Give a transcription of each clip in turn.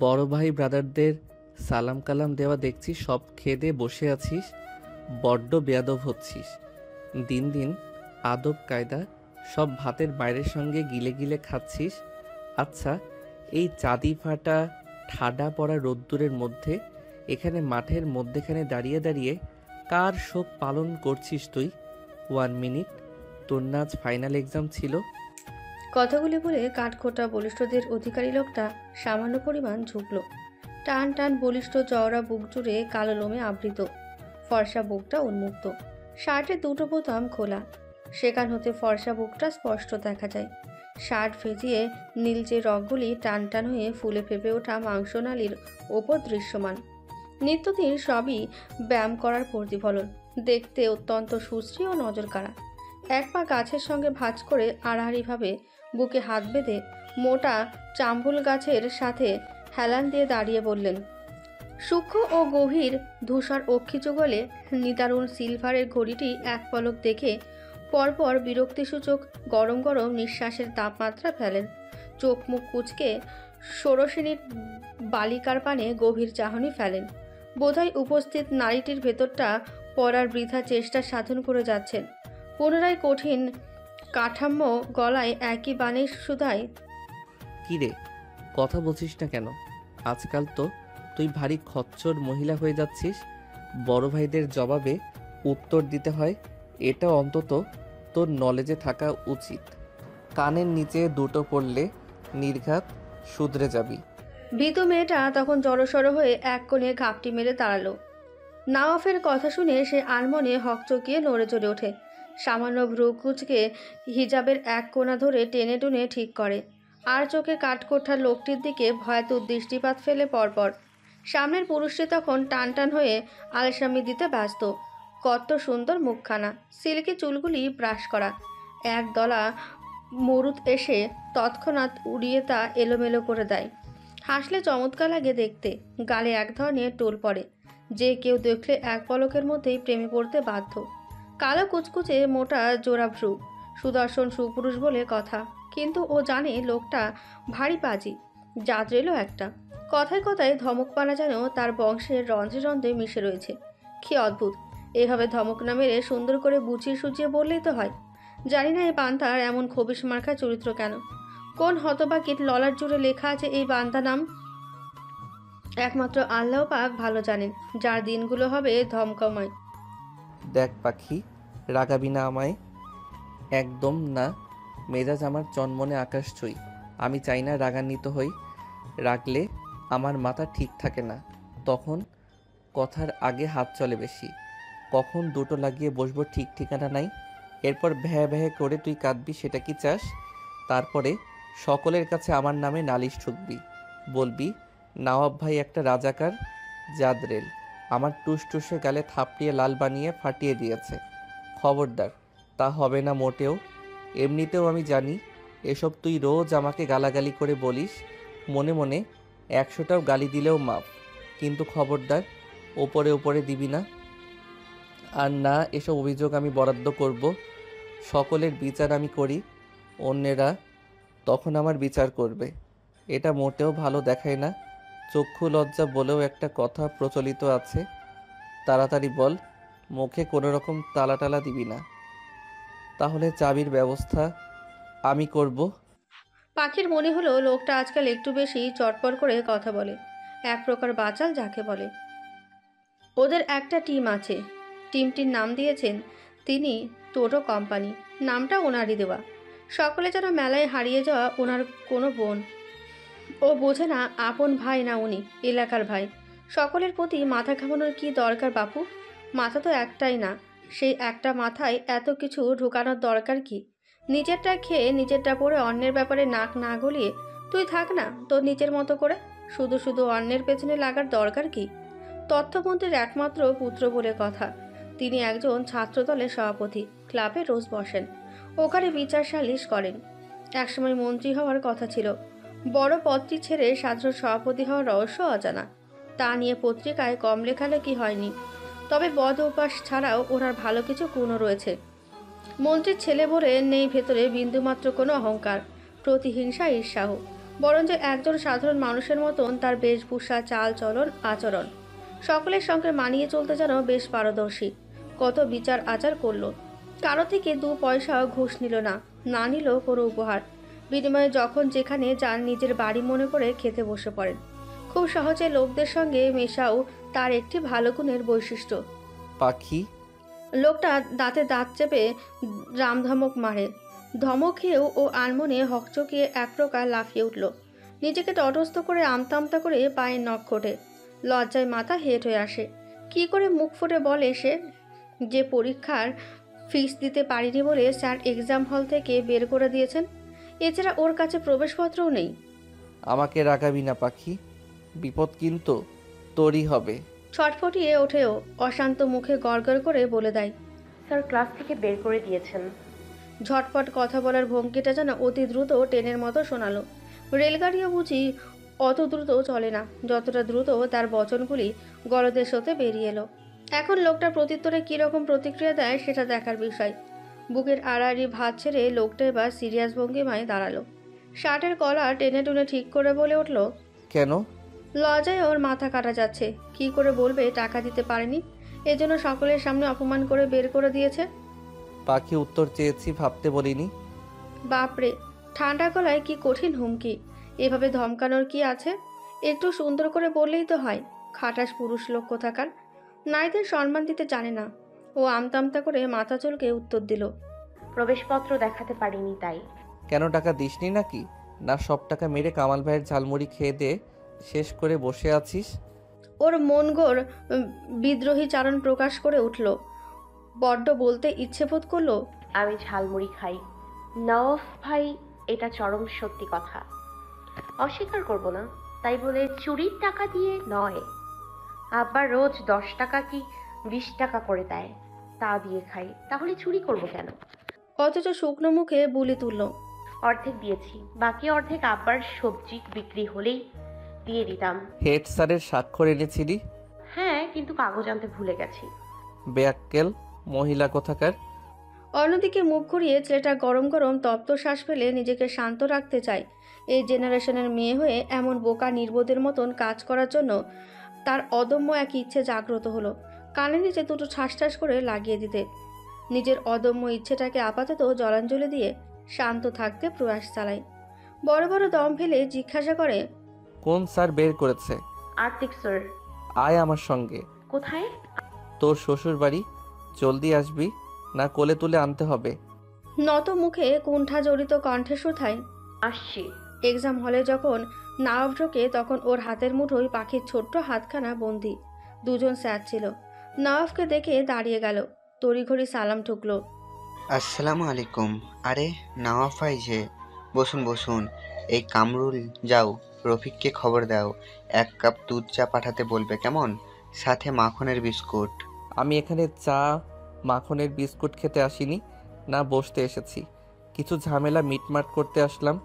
বড় ভাই ব্রাদারদের সালাম কালাম দেওয়া দেখছি, সব খেয়ে দিয়ে বসে আছিস, বড্ড বেয়াদব হচ্ছিস। দিন দিন আদব কায়দা সব ভাতের বাইরের সঙ্গে গিলে গিলে খাচ্ছিস। আচ্ছা, এই চাঁদি ফাটা ঠাডা পড়া রোদ্দুরের মধ্যে এখানে মাঠের মধ্যেখানে দাঁড়িয়ে দাঁড়িয়ে কার শোক পালন করছিস তুই? 1 মিনিট, তোর না আজ ফাইনাল এক্সাম ছিল? কথাগুলি বলে কাঠখোট্টা বলিষ্ঠদের অধিকারী লোকটা সামান্য পরিমাণ ঝুঁকল। টান টান বলিষ্ঠ চওড়া বুক জুড়ে কালো লোমে আবৃত, ফর্সা বুকটা উন্মুক্ত, শার্টের দুটো বোতাম খোলা, সেখান হতে ফর্সা বুকটা স্পষ্ট দেখা যায়। শার্ট ভেজিয়ে নীলচে রগগুলি টান টান হয়ে ফুলে ফেপে ওঠা মাংসনালীর ওপর দৃশ্যমান। নিত্যদিন সবই ব্যায়াম করার প্রতিফলন, দেখতে অত্যন্ত সুশ্রী ও নজর কাড়া। এক পা গাছের সঙ্গে ভাঁজ করে আড়াআড়িভাবে বুকে হাত বেঁধে মোটা চাম্বুল গাছের সাথে হেলান দিয়ে দাঁড়িয়ে বললেন। সূক্ষ্ম ও গভীর ধূসর অক্ষিযুগলে নিদারুণ সিলভারের ঘড়িটি এক পলক দেখে পরপর বিরক্তিসূচক গরম গরম নিঃশ্বাসের তাপমাত্রা ফেলেন। চোখ মুখ কুঁচকে ষোড়শিনীর বালিকার পানে গভীর চাহনি ফেলেন। বোধহয় উপস্থিত নারীটির ভেতরটা পড়ার বৃথা চেষ্টা সাধন করে যাচ্ছেন। পুনরায় কঠিন কাঠাম্য গলায় একই বাণী সুধায়, কিরে, কথা বলছিস না কেন? আজকাল তো তুই ভারী খচ্চর মহিলা হয়ে যাচ্ছিস। বড় ভাইদের জবাবে উত্তর দিতে হয়, এটা অন্তত তোর নলেজে থাকা উচিত। কানের নিচে দুটো পড়লে নির্ঘাত শুধরে যাবি। ভীতু মেয়েটা তখন জড়সড় হয়ে এক কোণে ঘাপটি মেরে দাঁড়ালো। নওয়াফের কথা শুনে সে আনমনে হকচকিয়ে নড়ে চড়ে ওঠে। সামান্য ভ্রু কুচকে হিজাবের এক কোণা ধরে টেনে টুনে ঠিক করে, আর চোখে কাঠকোঠা লোকটির দিকে ভয়াতুর দৃষ্টিপাত ফেলে পরপর। সামনের পুরুষটি তখন টান টান হয়ে আলসামি দিতে ব্যস্ত। কত সুন্দর মুখখানা, সিল্কি চুলগুলি ব্রাশ করা, এক দলা মরুত এসে তৎক্ষণাৎ উড়িয়ে তা এলোমেলো করে দেয়। হাসলে চমৎকার লাগে দেখতে, গালে এক ধরনের টোল পড়ে, যে কেউ দেখলে এক পলকের মধ্যেই প্রেমে পড়তে বাধ্য। কালো কুচকুচে মোটা জোড়া ভ্রু, সুদর্শন সুপুরুষ বলে কথা, কিন্তু ও জানে লোকটা ভারী পাজি, জাদরেলও একটা। কথায় কথায় ধমক পানা যেন তার বংশের রন্ধ্রে রন্ধ্রে মিশে রয়েছে। কি অদ্ভুত, এভাবে ধমক না মেরে সুন্দর করে বুঝিয়ে সুঝিয়ে বললেই তো হয়। জানি না এই বান্দার এমন খবিশ মার্কা চরিত্র কেন। কোন হতবাকির ললার জুড়ে লেখা আছে এই বান্দা নাম? একমাত্র আল্লাহ পাক ভালো জানেন, যার দিনগুলো হবে ধমকময়। দেখ পাখি, রাগাবি না আমায়। একদম না, মেজাজ আমার চনমনে আকাশ ছুঁই। আমি চাই না রাগান্বিত হই। রাগলে আমার মাথা ঠিক থাকে না, তখন কথার আগে হাত চলে বেশি। কখন দুটো লাগিয়ে বসবো ঠিক ঠিকানা নাই। এরপর ভ্যাঁ ভ্যাঁ করে তুই কাঁদবি, সেটা কি চাস? তারপরে সকলের কাছে আমার নামে নালিশ ঠুকবি, বলবি নওয়াব ভাই একটা রাজাকার জাদরেল, আমার টুসটুসে গালে থাপড়িয়ে লাল বানিয়ে ফাটিয়ে দিয়েছে। খবরদার, তা হবে না মোটেও। এমনিতেও আমি জানি এসব তুই রোজ আমাকে গালাগালি করে বলিস, মনে মনে 100টাও গালি দিলেও মাপ। কিন্তু খবরদার ওপরে ওপরে দিবি না। আর না, এসব অভিযোগ আমি বরাদ্দ করব। সকলের বিচার আমি করি, অন্যেরা তখন আমার বিচার করবে। এটা মোটেও ভালো দেখায় না। চক্ষু লজ্জা বলেও একটা কথা প্রচলিত আছে। তাড়াতাড়ি বল, মুখে কোনো রকম তালা টালা দিবি না, তাহলে চাবির ব্যবস্থা আমি করব। পাখির মনে হলো লোকটা আজকাল একটু বেশি চটপট করে কথা বলে, এক প্রকার বাচাল যাকে বলে। ওদের একটা টিম আছে, টিমটির নাম দিয়েছেন তিনি টোটো কোম্পানি। নামটা ওনারই দেওয়া। সকলে যেন মেলায় হারিয়ে যাওয়া ওনার কোনো বোন। ও বোঝে না আপন ভাই না উনি এলাকার ভাই। সকলের প্রতি মাথা ঘামানোর কি দরকার বাপু? মাথা তো একটাই না, সেই একটা মাথায় এত কিছু ঢুকানোর দরকার কি? নিজেরটা খেয়ে নিজেরটা পরে অন্যের ব্যাপারে নাক না গলিয়ে তুই থাক না তোর নিজের মতো করে। শুধু শুধু অন্যের পেছনে লাগার দরকার কি? তথ্যমন্ত্রীর একমাত্র পুত্র বলে কথা। তিনি একজন ছাত্রদলের সভাপতি, ক্লাবে রোজ বসেন, ওখানে বিচার সালিশ করেন। একসময় মন্ত্রী হওয়ার কথা ছিল। বড় পদটি ছেড়ে সাধারণ সভাপতি হওয়ার রহস্য অজানা। তা নিয়ে পত্রিকায় কম লেখালেখি হয়নি। তবে বদ অভ্যাস ছাড়াও ওনার ভালো কিছু গুণও রয়েছে। মন্ত্রীর ছেলে বলে নেই ভেতরে বিন্দুমাত্র কোনো অহংকার। প্রতিহিংসা, ঈর্ষাও। বরঞ্চ একজন সাধারণ মানুষের মতন তার বেশভূষা, চাল চলন, আচরণ সকলের সঙ্গে মানিয়ে চলতে যেন বেশ পারদর্শী। কত বিচার আচার করলো, কারো থেকে 2 পয়সাও ঘুষ নিল না, না নিল কোনো উপহার। বিনিময়ে যখন যেখানে যান নিজের বাড়ি মনে করে খেতে বসে পড়েন। খুব সহজে লোকদের সঙ্গে মেশাও তার একটি ভালো গুণের বৈশিষ্ট্য। পাখি, লোকটা দাঁতে দাঁত চেপে রামধমক মারে। ধমক খেয়েও ও আনমনে হকচকিয়ে এক প্রকার লাফিয়ে উঠল। নিজেকে তটস্থ করে আমতা আমতা করে পায়ের নখ ঘটে। লজ্জায় মাথা হেঁট হয়ে আসে। কি করে মুখ ফুটে বলে সে যে পরীক্ষার ফিস দিতে পারিনি বলে স্যার এক্সাম হল থেকে বের করে দিয়েছেন? এছাড়া ওর কাছে প্রবেশপত্রও নেই। আমাকে রাগাবি না পাখি, বিপদ কিন্তু তোরই হবে। ছটফটিয়ে ওঠেও অশান্ত মুখে গড়গড় করে বলে দেয়। স্যার ক্লাস থেকে বের করে দিয়েছেন। ঝটপট কথা বলার ভঙ্গিটা যেন অতি দ্রুত ট্রেনের মতো শোনালো। রেলগাড়িও বুঝি অত দ্রুত চলে না, যতটা দ্রুত তার বচনগুলি গলদেশ হতে বেরিয়ে এলো। এখন লোকটার প্রত্যুত্তরে কীরকম প্রতিক্রিয়া দেয় সেটা দেখার বিষয়। বুকের আড়াআড়ি ভাত ছেড়ে লোকটা এবার সিরিয়াস ভঙ্গিমায় দাঁড়ালো। শার্টের কলার টেনে টুনে ঠিক করে বলে উঠল, কেন? লজ্জায় ওর মাথা কাটা যাচ্ছে। কি করে বলবে টাকা দিতে পারেনি, এজন্য সকলের সামনে অপমান করে বের করে দিয়েছে। পাখি, উত্তর চেয়েছি, ভাবতে বলিনি। বাপরে, ঠান্ডা গলায় কি কঠিন হুমকি! এভাবে ধমকানোর কি আছে? একটু সুন্দর করে বললেই তো হয়। খাটাস পুরুষ লোক কোথাকার, নারীদের সম্মান দিতে জানে না। ও আমতা আমতা করে মাথা চুলকে উত্তর দিল, প্রবেশপত্র দেখাতে পারিনি তাই। কেন, টাকা দিসনি নাকি? না সব টাকা মেরে কামাল ভাইয়ের ঝালমুড়ি খেয়ে দে শেষ করে বসে আছিস? ওর মন গোর বিদ্রোহী চারণ প্রকাশ করে উঠল। বড্ড বলতে ইচ্ছে বোধ করলো। আমি ঝালমুড়ি খাই নওয়াফ ভাই, এটা চরম সত্যি কথা, অস্বীকার করব না। তাই বলে চুরির টাকা দিয়ে নয়। আব্বা রোজ 10 টাকা কি 20 টাকা করে দেয়, তা দিয়ে খাই। তাহলে চুরি করব কেন? অথচ শুকনো মুখে বুলি তুলল। অর্ধেক দিয়েছি, বাকি অর্ধেক আব্বার সবজি বিক্রি হলেই দিয়ে দিতাম। হেড স্যারের স্বাক্ষর এনেছিলি? হ্যাঁ, কিন্তু কাগজ আনতে ভুলে গেছি। বেয়াক্কেল মহিলা কোথাকার। অন্যদিকে মুখ ঘুরিয়ে ছেলেটা গরম গরম তপ্ত শ্বাস ফেলে নিজেকে শান্ত রাখতে চায়। এই জেনারেশনের মেয়ে হয়ে এমন বোকা নির্বোধের মতন কাজ করার জন্য তার অদম্য এক ইচ্ছে জাগ্রত হলো, কানে নিচে দুটো ঠাস ঠাস করে লাগিয়ে দিতে। নিজের অদম্য ইচ্ছেটাকে আপাতত জলাঞ্জলি দিয়ে শান্ত থাকতে প্রয়াস চালায়। বড় বড় দম ফেলে জিজ্ঞাসা করে, কোন স্যার বের করেছে? আর্থিক স্যার। আয় আমার সঙ্গে। কোথায়? তোর শ্বশুর বাড়ি। জলদি আসবি, না কোলে তুলে আনতে হবে। নত মুখে কুণ্ঠা জড়িত কণ্ঠে শুধায়, আসছি। এক্সাম হলে যখন নাওয়াব ঢোকে তখন ওর হাতের মুঠোয় পাখির ছোট্ট হাতখানা বন্দি। দুজন স্যার ছিল। নওয়াবকে দেখে দাঁড়িয়ে গেল, তড়িঘড়ি সালাম ঠুকলো। আসসালামু আলাইকুম। আরে নওয়াব ভাই যে, বসুন বসুন। এই কামরুল, যাও রফিককে খবর দাও, 1 কাপ দুধ চা পাঠাতে বলবে, কেমন? সাথে মাখনের বিস্কুট। আমি এখানে চা মাখনের বিস্কুট খেতে আসিনি, না বসতে এসেছি। কিছু ঝামেলা মিটমাট করতে আসলাম।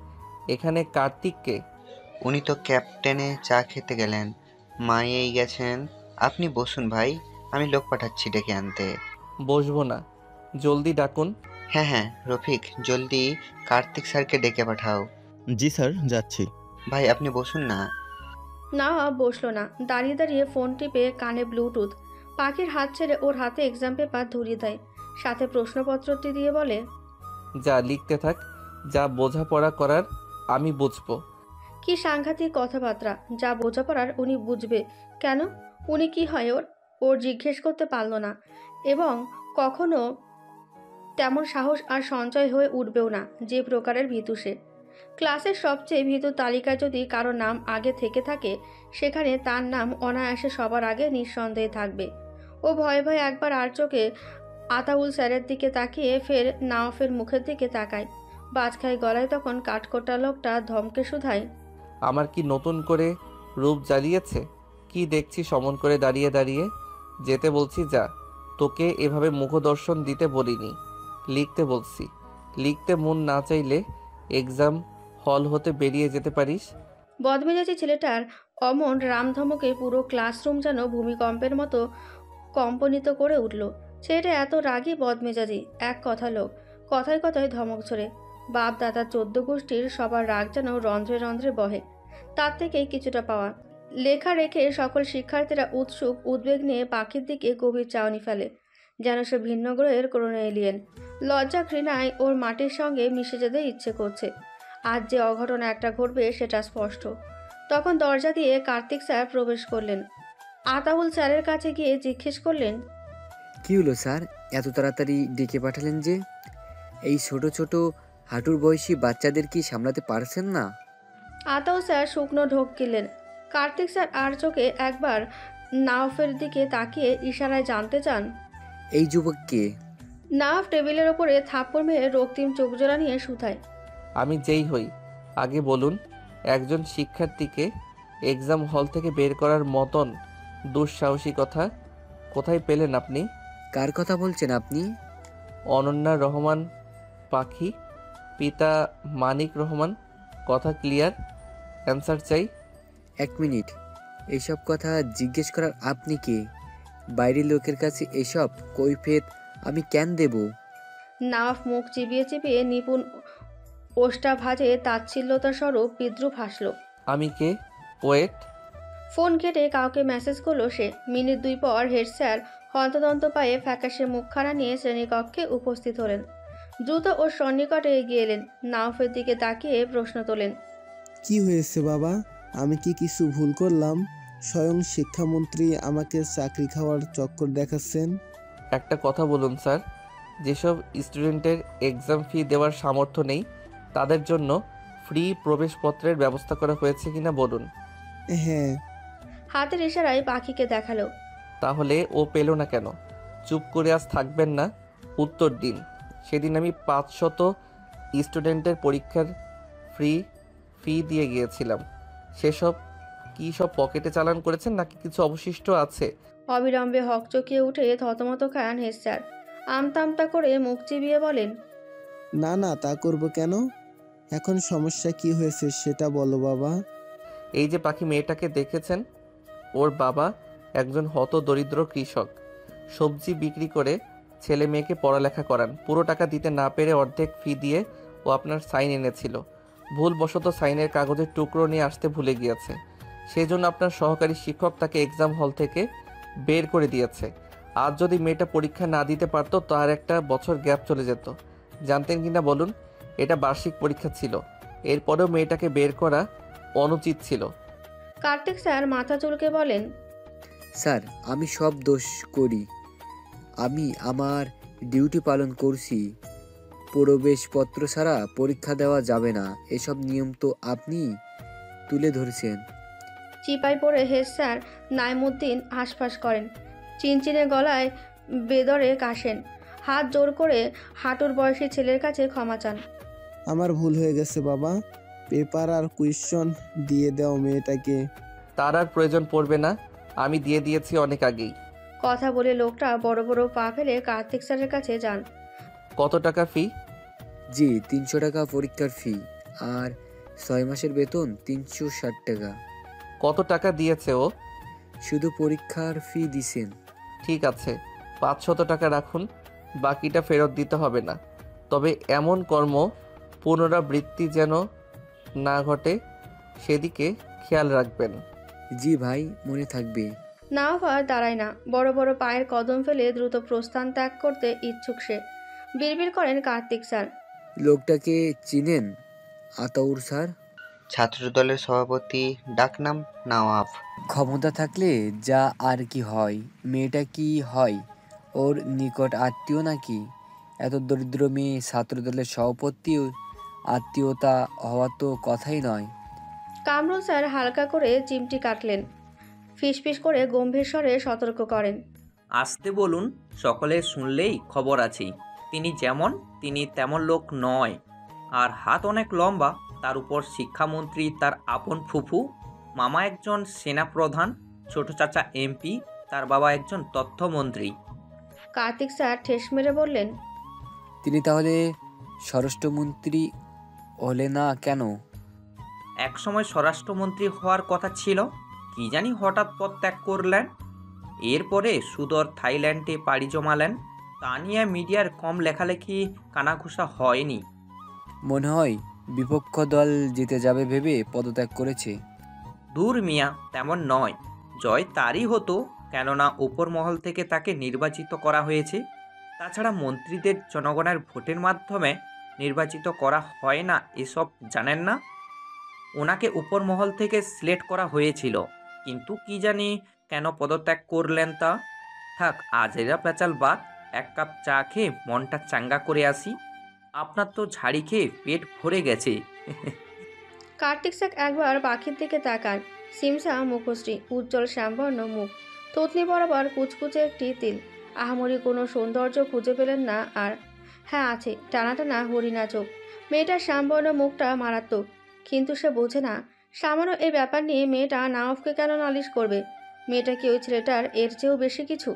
এখানে কার্তিককে। উনি তো ক্যাপ্টেনে চা খেতে গেলেন, মায়েই গেছেন। আপনি বসুন ভাই, আমি লোক পাঠাচ্ছি ডেকে আনতে। বসবো না, জলদি ডাকুন। হ্যাঁ হ্যাঁ রফিক, জলদি কার্তিক স্যারকে ডেকে পাঠাও। জি স্যার, যাচ্ছি। ভাই আপনি বসুন না। নওয়াব বসলো না, দাঁড়িয়ে দাঁড়িয়ে ফোন টিপে কানে ব্লুটুথ। পাখির হাত ছেড়ে ওর হাতে এক্সাম পেপার ধরিয়ে দেয়, সাথে প্রশ্নপত্রটি দিয়ে বলে, যা লিখতে থাক, যা বোঝাপড়া করার আমি বুঝবো। কি সাংঘাতিক কথাবার্তা! যা বোঝাপড়ার উনি বুঝবে কেন? উনি কি হয় ওর? ওর জিজ্ঞেস করতে পারল না, এবং কখনো তেমন সাহস আর সঞ্চয় হয়ে উঠবেও না। যে প্রকারের ভীতু সে। ক্লাসের সবচেয়ে ভীতু তালিকায় যদি কারো নাম আগে থেকে থাকে, সেখানে তার নাম অনায়াসে সবার আগে নিঃসন্দেহে থাকবে। ও ভয়ে ভয়ে একবার আর চোখে আতাউল স্যারের দিকে তাকিয়ে ফের নাওয়াফের মুখের দিকে তাকায়। বাজখাই গলায় তখন কাঠকোটা লোকটা ধমকে শুধায়, আমার কি নতুন করে রূপ জ্বালিয়েছে? কি দেখছি সমন করে দাঁড়িয়ে দাঁড়িয়ে? যেতে বলছি যা, তোকে এভাবে মুখদর্শন দিতে বলিনি, লিখতে বলছি। লিখতে মন না চাইলে এক্সাম হল হতে বেরিয়ে যেতে পারিস। বদমেজাজি ছেলেটার অমন রামধমকে পুরো ক্লাসরুম যেন ভূমিকম্পের মতো কম্পনিত করে উঠল। ছেলেটা এত রাগী বদমেজাজি, এক কথা লোক, কথায় কথায় ধমক ছড়ে। বাপ দাদা 14 গোষ্ঠীর সবার রাগ যেন রন্ধ্রে রন্ধ্রে বহে। তার থেকেই কিছুটা পাওয়া। লেখা রেখে সকল শিক্ষার্থীরা উৎসুক উদ্বেগ নিয়ে পাখির দিকে গভীর চাউনি ফেলে, যেন সে ভিন্ন গ্রহের কোনো এলিয়েন। লজ্জা ঘৃণায় ওর মাটির সঙ্গে মিশে যেতে ইচ্ছে করছে। আজ যে অঘটন একটা ঘটবে সেটা স্পষ্ট। তখন দরজা দিয়ে কার্তিক স্যার প্রবেশ করলেন। আতাউল স্যারের কাছে গিয়ে জিজ্ঞেস করলেন, কি হলো স্যার, এত তাড়াতাড়ি ডেকে পাঠালেন যে? এই ছোট ছোট হাঁটুর বয়সী বাচ্চাদের কি সামলাতে পারছেন না? আতাউল স্যার শুকনো ঢোক গিললেন। কার্তিক স্যার আর চোখে একবার নাওফের দিকে তাকিয়ে ইশারায় জানতে চান, এই যুবককে? নাওফ টেবিলের ওপরে থাপ্পড় মেরে রক্তিম চোখজোড়া নিয়ে শুধায়, আমি যেই হই, আগে বলুন, একজন শিক্ষার্থীকে এক্সাম হল থেকে বের করার মতন দুঃসাহসিকতা কোথায় পেলেন আপনি? কার কথা বলছেন আপনি? অনন্যা রহমান পাখি, পিতা মানিক রহমান। কথা ক্লিয়ার? অ্যান্সার চাই। 1 মিনিট, এইসব কথা জিজ্ঞেস করার আপনি কে? বাইরের লোকের কাছে এসব কৈফিয়ত আমি কেন দেব? নাওফ মুখ চিবিয়ে চিবিয়ে নিপুণ ওষ্ঠাভাজে তাচ্ছিল্যতা স্বরূপ বিদ্রুপ হাসল। আমি কে? ওয়েট। ফোন কেটে কাউকে মেসেজ করলো সে। মিনিট 2 পর হেড স্যার হন্তদন্ত পায়ে ফ্যাকাশে মুখখানা নিয়ে শ্রেণীকক্ষে উপস্থিত হলেন। দ্রুত ওর সন্নিকটে এগিয়ে এলেন। নাওফের দিকে তাকিয়ে প্রশ্ন তোলেন, কি হয়েছে বাবা? আমি কি কিছু ভুল করলাম? স্বয়ং শিক্ষামন্ত্রী আমাকে চাকরি খাওয়ার চক্কর দেখাচ্ছেন। একটা কথা বলুন স্যার, যেসব স্টুডেন্টের এক্সাম ফি দেওয়ার সামর্থ্য নেই তাদের জন্য ফ্রি প্রবেশপত্রের ব্যবস্থা করা হয়েছে কিনা বলুন। হ্যাঁ। হাতের ইশারায় পাখিকে দেখালো। তাহলে ও পেল না কেন? চুপ করে আজ থাকবেন না, উত্তর দিন। সেদিন আমি 500 স্টুডেন্টের পরীক্ষার ফি দিয়ে গিয়েছিলাম। সেসব কি সব পকেটে চালান করেছেন নাকি কিছু অবশিষ্ট আছে? অবিলম্বে হকচকিয়ে উঠে থতমত খান হেড স্যার। আমতা আমতা করে মুখ চিবিয়ে বলেন, না না, তা করব কেন? এখন সমস্যা কি হয়েছে সেটা বলো বাবা। এই যে পাখি মেয়েটাকে দেখেছেন, ওর বাবা একজন হত দরিদ্র কৃষক। সবজি বিক্রি করে ছেলে মেয়েকে পড়ালেখা করান। পুরো টাকা দিতে না পেরে অর্ধেক ফি দিয়ে ও আপনার সাইন এনেছিল। ভুলবশত সাইনের কাগজের টুকরো নিয়ে আসতে ভুলে গিয়েছে। সেই জন্য আপনার সহকারী শিক্ষক তাকে এক্সাম হল থেকে বের করে দিয়েছে। আজ যদি মেয়েটা পরীক্ষা না দিতে পারতো তার একটা বছর গ্যাপ চলে যেত। জানতেন কিনা বলুন? এটা বার্ষিক পরীক্ষা ছিল। এরপরেও মেয়েটাকে বের করা অনুচিত ছিল। কার্তিক স্যার মাথা চুলকে বলেন, স্যার, আমি সব দোষ করি। আমি আমার ডিউটি পালন করছি। প্রবেশপত্র ছাড়া পরীক্ষা দেওয়া যাবে না, এসব নিয়ম তো আপনি তুলে ধরেছেন। চিপাই পড়ে হেড স্যার নাইমুদ্দিন হাঁসফাঁস করেন। চিনচিনে গলায় বেদরে কাশেন। হাত জোর করে হাঁটুর বয়সী ছেলের কাছে ক্ষমা চান। আমার ভুল হয়ে গেছে বাবা। পেপার আর কুয়েশন দিয়ে দাও মেয়েটাকে। তার আর প্রয়োজন পড়বে না, আমি দিয়ে দিয়েছি অনেক আগেই। কথা বলে লোকটা বড় বড় পা ফেলে কার্তিক স্যারের কাছে যান। কত টাকা ফি? জি, 300 টাকা পরীক্ষার ফি, আর 6 মাসের বেতন 360 টাকা। কত টাকা দিয়েছে ও? শুধু পরীক্ষার ফি দিছেন। ঠিক আছে, 500 টাকা রাখুন, বাকিটা ফেরত দিতে হবে না। তবে এমন কর্ম পুনরাবৃত্তি যেন না ঘটে সেদিকে খেয়াল রাখবেন। জি ভাই, মনে থাকবে। নাওফ আর দাঁড়ায় না। বড় বড় পায়ের কদম ফেলে দ্রুত প্রস্থান ত্যাগ করতে ইচ্ছুক সে। বিড়বিড় করেন কার্তিক স্যার, লোকটাকে চিনেন? আতাউর স্যার। ছাত্রদলের সভাপতি, ডাকনাম নওয়াব। ক্ষমতা থাকলে যা আর কি হয়। মেয়েটা কি হয়, ওর নিকট আত্মীয় নাকি? এত দরিদ্র মেয়ে ছাত্রদলের সভাপতি, আত্মীয়তা হওয়া তো কথাই নয়। কামরুল স্যার হালকা করে চিমটি কাটলেন। ফিসফিস করে গম্ভীর স্বরে সতর্ক করেন, আসতে বলুন, সকলে শুনলেই খবর আছেই। তিনি যেমন তিনি তেমন লোক নয়, আর হাত অনেক লম্বা। তার উপর শিক্ষামন্ত্রী তার আপন ফুফু, মামা একজন সেনাপ্রধান, ছোট চাচা এমপি, তার বাবা একজন তথ্যমন্ত্রী। কার্তিক স্যার ঠেস মেরে বললেন, তিনি তাহলে স্বরাষ্ট্রমন্ত্রী হলে না কেন? একসময় স্বরাষ্ট্রমন্ত্রী হওয়ার কথা ছিল, কি জানি হঠাৎ পদ ত্যাগ করলেন। এরপরে সুদূর থাইল্যান্ডে পাড়ি জমালেন। তা নিয়ে মিডিয়ার কম লেখালেখি কানাঘুষা হয়নি। মনে হয় বিপক্ষ দল জিতে যাবে ভেবে পদত্যাগ করেছে। দূর মিয়া, তেমন নয়। জয় তারই হতো, কেননা উপর মহল থেকে তাকে নির্বাচিত করা হয়েছে। তাছাড়া মন্ত্রীদের জনগণের ভোটের মাধ্যমে নির্বাচিত করা হয় না, এসব জানেন না? ওনাকে উপর মহল থেকে সিলেক্ট করা হয়েছিল, কিন্তু কি জানি কেন পদত্যাগ করলেন তা। থাক, আজেরা পেঁচাল বাদ, এক কাপ চা খেয়ে মনটা চাঙ্গা করে আসি। আপনার তো ঝাড়ি খেয়ে পেট ভরে গেছে। কার্তিক স্যার একবার পাখির দিকে তাকান। সিমসা মুখশ্রী, উজ্জ্বল শ্যামবর্ণ মুখ, থুতনি বরাবর কুচকুচে একটি তিল। আহামরি কোনো সৌন্দর্য খুঁজে পেলেন না আর। হ্যাঁ আছে, টানা টানা হরিণা চোখ। মেয়েটার শ্যামবর্ণ মুখটা মারাত্মক, কিন্তু সে বোঝে না সামান্য এই ব্যাপার নিয়ে মেয়েটা নাওফকে কেন নালিশ করবে। মেয়েটা কি ওই ছেলেটার এর চেয়েও বেশি কিছু?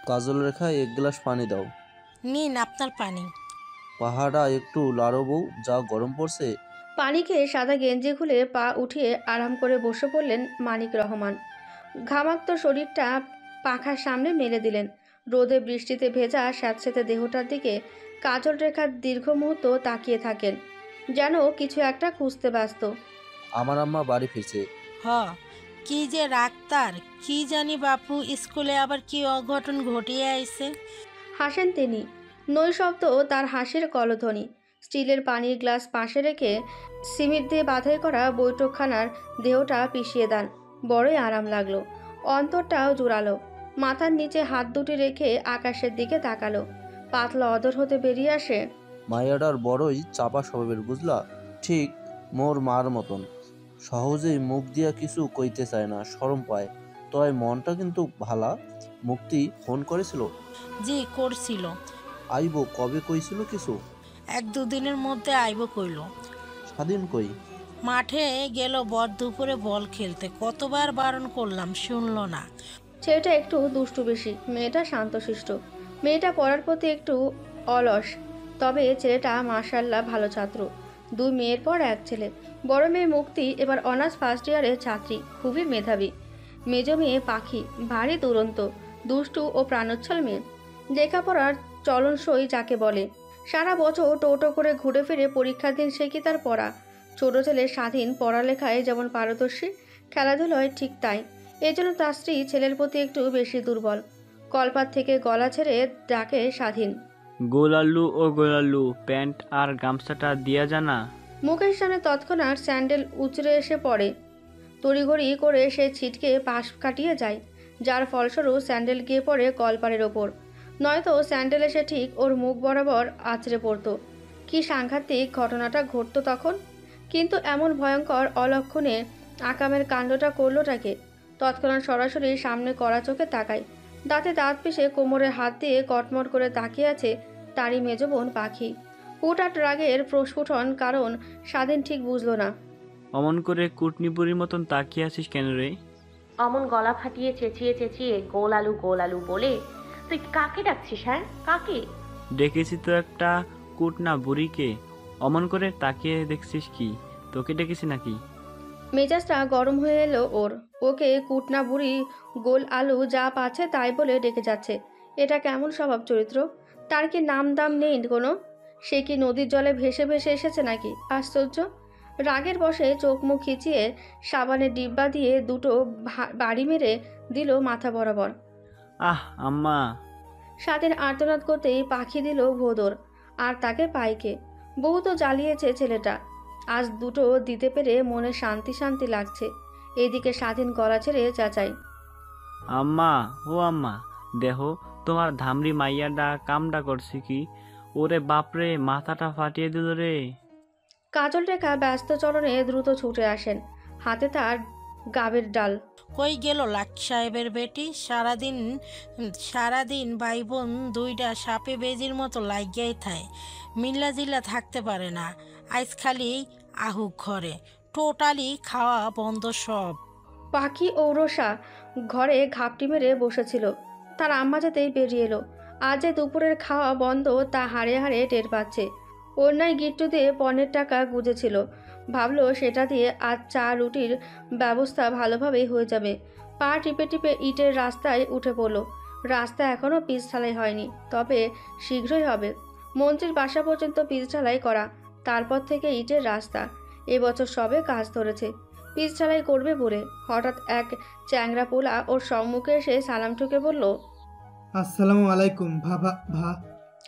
কাজল রেখা, এক গ্লাস পানি দাও। নিন আপনার পানি। পাহাড়া একটু লাড়ো বউ, যা গরম পড়ছে। পানি খেয়ে সাদা গেঞ্জি খুলে পা উঠিয়ে আরাম করে বসে পড়লেন মানিক রহমান। ঘামাক্ত শরীরটা পাখার সামনে মেলে দিলেন। রোদে বৃষ্টিতে ভেজা স্যাঁতস্যাঁতে দেহটার দিকে কাজল রেখার দীর্ঘ মুহূর্ত তাকিয়ে থাকেন, যেন কিছু একটা খুঁজতে ব্যস্ত। আমার আম্মা বাড়ি ফিরছে। হ, কি যে রাখতার, কি জানি বাপু স্কুলে আবার কি অঘটন ঘটিয়ে আইছে। হাসেন তিনি। নৈশব্দ তার হাসির কলধ্বনি। স্টিলের পানির গ্লাস পাশে রেখে সিমেন্ট দিয়ে বাঁধাই করা বৈঠকখানার দেহটা পিষিয়ে দেন। বড়ই আরাম লাগলো, অন্তরটাও জোরালো। মাথার নিচে হাত দুটি রেখে আকাশের দিকে তাকালো। পাতলা অদর হতে বেরিয়ে আসে, মাইয়াডার বড়ই চাপা স্বভাবের, বুঝলা? ঠিক মোর মার মতন। সহজেই মুখ দিয়া কিছু কইতে চায় না, শরম পায়। তয় মনটা কিন্তু ভালা। মুক্তি ফোন করেছিল? জি করছিল। আইব কবে কইছিল কিছু? 1-2 দিনের মধ্যে আইব কইল। স্বাধীন কই? মাঠে গেল বর দুপুরে বল খেলতে, কতবার বারণ করলাম শুনলো না। ছেলেটা একটু দুষ্টু বেশি, মেয়েটা শান্তশিষ্ট। মেয়েটা পড়ার প্রতি একটু অলস, তবে ছেলেটা মাশাআল্লাহ ভালো ছাত্র। 2 মেয়ের পর 1 ছেলে। বড় মেয়ে মুক্তি এবার অনার্স ফার্স্ট ইয়ারের ছাত্রী, খুবই মেধাবী। মেজ মেয়ে পাখি, ভারী দুরন্ত, দুষ্টু ও প্রাণোচ্ছল মেয়ে। লেখাপড়ার চলনসই যাকে বলে। সারা বছর টোটো করে ঘুরে ফিরে পরীক্ষার দিন সে কি তার পড়া। ছোট ছেলে স্বাধীন, পড়ালেখায় যেমন পারদর্শী, খেলাধুলায় ঠিক তাই। এজন্য তার স্ত্রী ছেলের প্রতি একটু বেশি দুর্বল। কলপাত থেকে গলা ছেড়ে ডাকে স্বাধীন, গোলালু ও গোলালু, প্যান্ট আর গামছাটা দিয়া জানা। মুখের সামনে তৎক্ষণাৎ স্যান্ডেল উচড়ে এসে পড়ে। তড়িঘড়ি করে সে ছিটকে পাশ কাটিয়ে যায়, যার ফলস্বরূপ স্যান্ডেল গিয়ে পড়ে কলপারের ওপর। নয়তো স্যান্ডেল এসে ঠিক ওর মুখ বরাবর আছড়ে পড়তো। কি সাংঘাতিক ঘটনাটা ঘটতো তখন! কিন্তু এমন ভয়ঙ্কর অলক্ষণে আকামের কাণ্ডটা করলোটাকে? তৎক্ষণাৎ সরাসরি সামনে কড়া চোখে তাকায়। দাঁতে দাঁত পিষে কোমরে হাত দিয়ে কটমট করে তাকিয়ে আছে তারই মেজ বোন পাখি। হুটহাট রাগের প্রস্ফুটন, কারণ স্বাধীন ঠিক বুঝলো না। অমন করে কুটনিপুরির মতন তাকিয়ে আছিস কেন রে? অমন গলা ফাটিয়ে চেঁচিয়ে চেঁচিয়ে গোল আলু বলে তুই কাকে ডাকছিস? হ্যাঁ, কাকে? ডেকেছি তো একটা কুটনা বুড়িকে। অমন করে তাকিয়ে দেখছিস কি? তোকে ডেকেছি নাকি? মেজাজটা গরম হয়ে এলো ওর। ওকে কুটনা বুড়ি, গোল আলু যা পাচ্ছে তাই বলে ডেকে যাচ্ছে। এটা কেমন স্বভাব চরিত্র? তার কি নাম দাম নেই কোনো? সে কি নদীর জলে ভেসে ভেসে এসেছে নাকি? আশ্চর্য! রাগের বশে চোখ মুখ খিচিয়ে সাবানের ডিব্বা দিয়ে দুটো বাড়ি মেরে দিল মাথা বরাবর। আহ আম্মা! স্বাধীন আর্তনাদ করতেই পাখি দিল ভোদর, আর তাকে পাইকে। বহু তো জ্বালিয়েছে ছেলেটা, আজ দুটো দিতে পেরে মনে শান্তি শান্তি লাগছে। এদিকে স্বাধীন গলা ছেড়ে চেঁচাই, আম্মা ও আম্মা, দেখো তোমার ধামরি মাইয়াডা কামডা করছে কি? ওরে বাপরে, মাথাটা ফাটিয়ে দিল রে। কাজল রেখা ব্যস্ত চলনে দ্রুত ছুটে আসেন, হাতে তার গাবের ডাল। কই গেল লাট সাহেবের বেটি? সারাদিন ভাই বোন দুইটা সাপে বেজির মতো লাগিয়াই থায়, মিল্লা জিল্লা থাকতে পারে না। আইজ খালি আহুক ঘরে, টোটালি খাওয়া বন্ধ সব। পাখি ও রোষা ঘরে ঘাপটি মেরে বসেছিল। তার আম্মা যেতেই বেরিয়ে এলো। আজ যে দুপুরের খাওয়া বন্ধ তা হাড়ে হাড়ে টের পাচ্ছে। অন্যায় গিট্টু দিয়ে পণের টাকা গুজেছিল, ভাবলো সেটা দিয়ে আজ চা রুটির ব্যবস্থা ভালোভাবেই হয়ে যাবে। পা টিপে টিপে ইটের রাস্তায় উঠে পড়লো। রাস্তা এখনও পিচ ঢালাই হয়নি, তবে শীঘ্রই হবে। মন্ত্রীর বাসা পর্যন্ত পিচ ঢালাই করা, তারপর থেকে ইটের রাস্তা। এবছর সবে কাজ ধরেছে, পিচ ঢালাই করবে বলে। হঠাৎ এক চ্যাংরা পোলা ওর সম্মুখে এসে সালাম ঠুকে বলল, আসসালামু আলাইকুম ভা।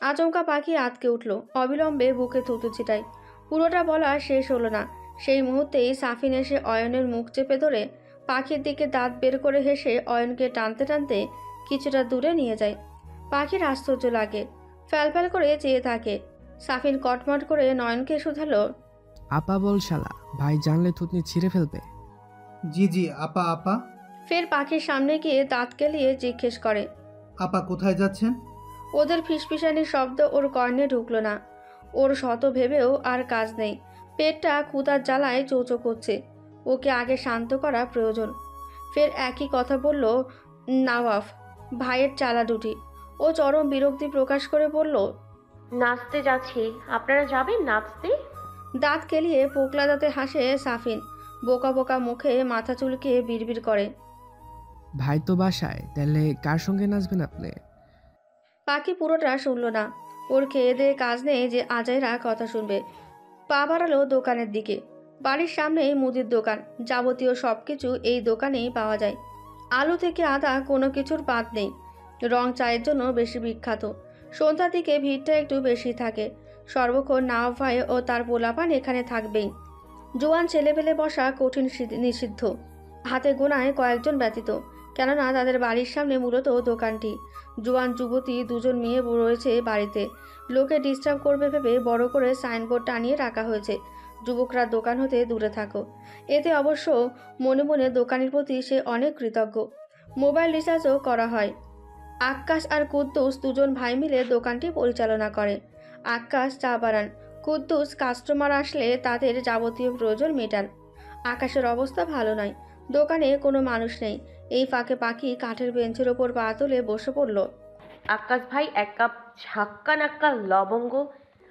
আচমকা পাখি আটকে উঠল, অবিলম্বে বুকে থুতু ছিটাই। পুরোটা বলা শেষ হলো না, সেই মুহূর্তেই সাফিন এসে অয়নের মুখ চেপে ধরে পাখির দিকে দাঁত বের করে হেসে অয়নকে টানতে টানতে কিছুটা দূরে নিয়ে যায়। পাখির আশ্চর্য লাগে, ফ্যালফ্যাল করে চেয়ে থাকে। সাফিন কটমট করে নয়নকে শুধালো, আপা বল শালা, ভাই জানলে থুতনি ছিঁড়ে ফেলবে। জি আপা। ফের পাখির সামনে গিয়ে দাঁত কেলিয়ে জিজ্ঞেস করে, আপা কোথায় যাচ্ছেন? ওদের ফিসফিসানির শব্দ ওর কর্ণে ঢুকলো না। ওর শত ভেবেও আর কাজ নেই, পেটটা ক্ষুধার জ্বালায় চৌচো করছে। ওকে আগে শান্ত করা প্রয়োজন। ফের একই কথা বলল নওয়াফ, ভাইয়ের চালা দুটি। ও চরম বিরক্তি প্রকাশ করে বলল, নাচতে যাচ্ছি, আপনারা যাবেন নাচতে? দাঁত কেলিয়ে পোকলা দাঁতে হাসে সাফিন, বোকা বোকা মুখে মাথা চুলকে বিড়বিড় করে, ভাই তো বাসায়, তাহলে কার সঙ্গে নাচবেন আপনি? পাখি পুরোটা শুনল না। ওর খেয়ে দিয়ে কাজ নেই যে আজাইরা কথা শুনবে। পা বাড়ালো দোকানের দিকে। বাড়ির সামনেই মুদির দোকান, যাবতীয় সব কিছু এই দোকানেই পাওয়া যায়। আলু থেকে আদা কোনো কিছুর বাদ নেই। রং চায়ের জন্য বেশি বিখ্যাত। সন্ধ্যার দিকে ভিড়টা একটু বেশি থাকে। সর্বক্ষণ নওয়াব ভাই ও তার পোলাপান এখানে থাকবেই। জোয়ান ছেলেপেলে বসা কঠিন নিষিদ্ধ, হাতে গোনায় কয়েকজন ব্যতীত, কেননা তাদের বাড়ির সামনে মূলত দোকানটি। জোয়ান যুবতী দুজন মেয়ে রয়েছে বাড়িতে। লোকে ডিস্টার্ব করবে ভেবে বড় করে সাইনবোর্ড টানিয়ে রাখা হয়েছে, যুবকরা দোকান হতে দূরে থাকো। এতে অবশ্য মনে মনে দোকানের প্রতি সে অনেক কৃতজ্ঞ। মোবাইল রিচার্জও করা হয়। আক্কাস আর কুদ্দুস দুজন ভাই মিলে দোকানটি পরিচালনা করে। আক্কাস চা বানান, কুদ্দুস কাস্টমার আসলে তাদের যাবতীয় প্রয়োজন মেটান। আকাশের অবস্থা ভালো নয়, দোকানে কোনো মানুষ নেই। এই ফাঁকে পাখি কাঠের বেঞ্চের ওপর পা তুলে বসে পড়ল। আকাশ ভাই, এক কাপ ঝাক্কা নাক্কা লবঙ্গ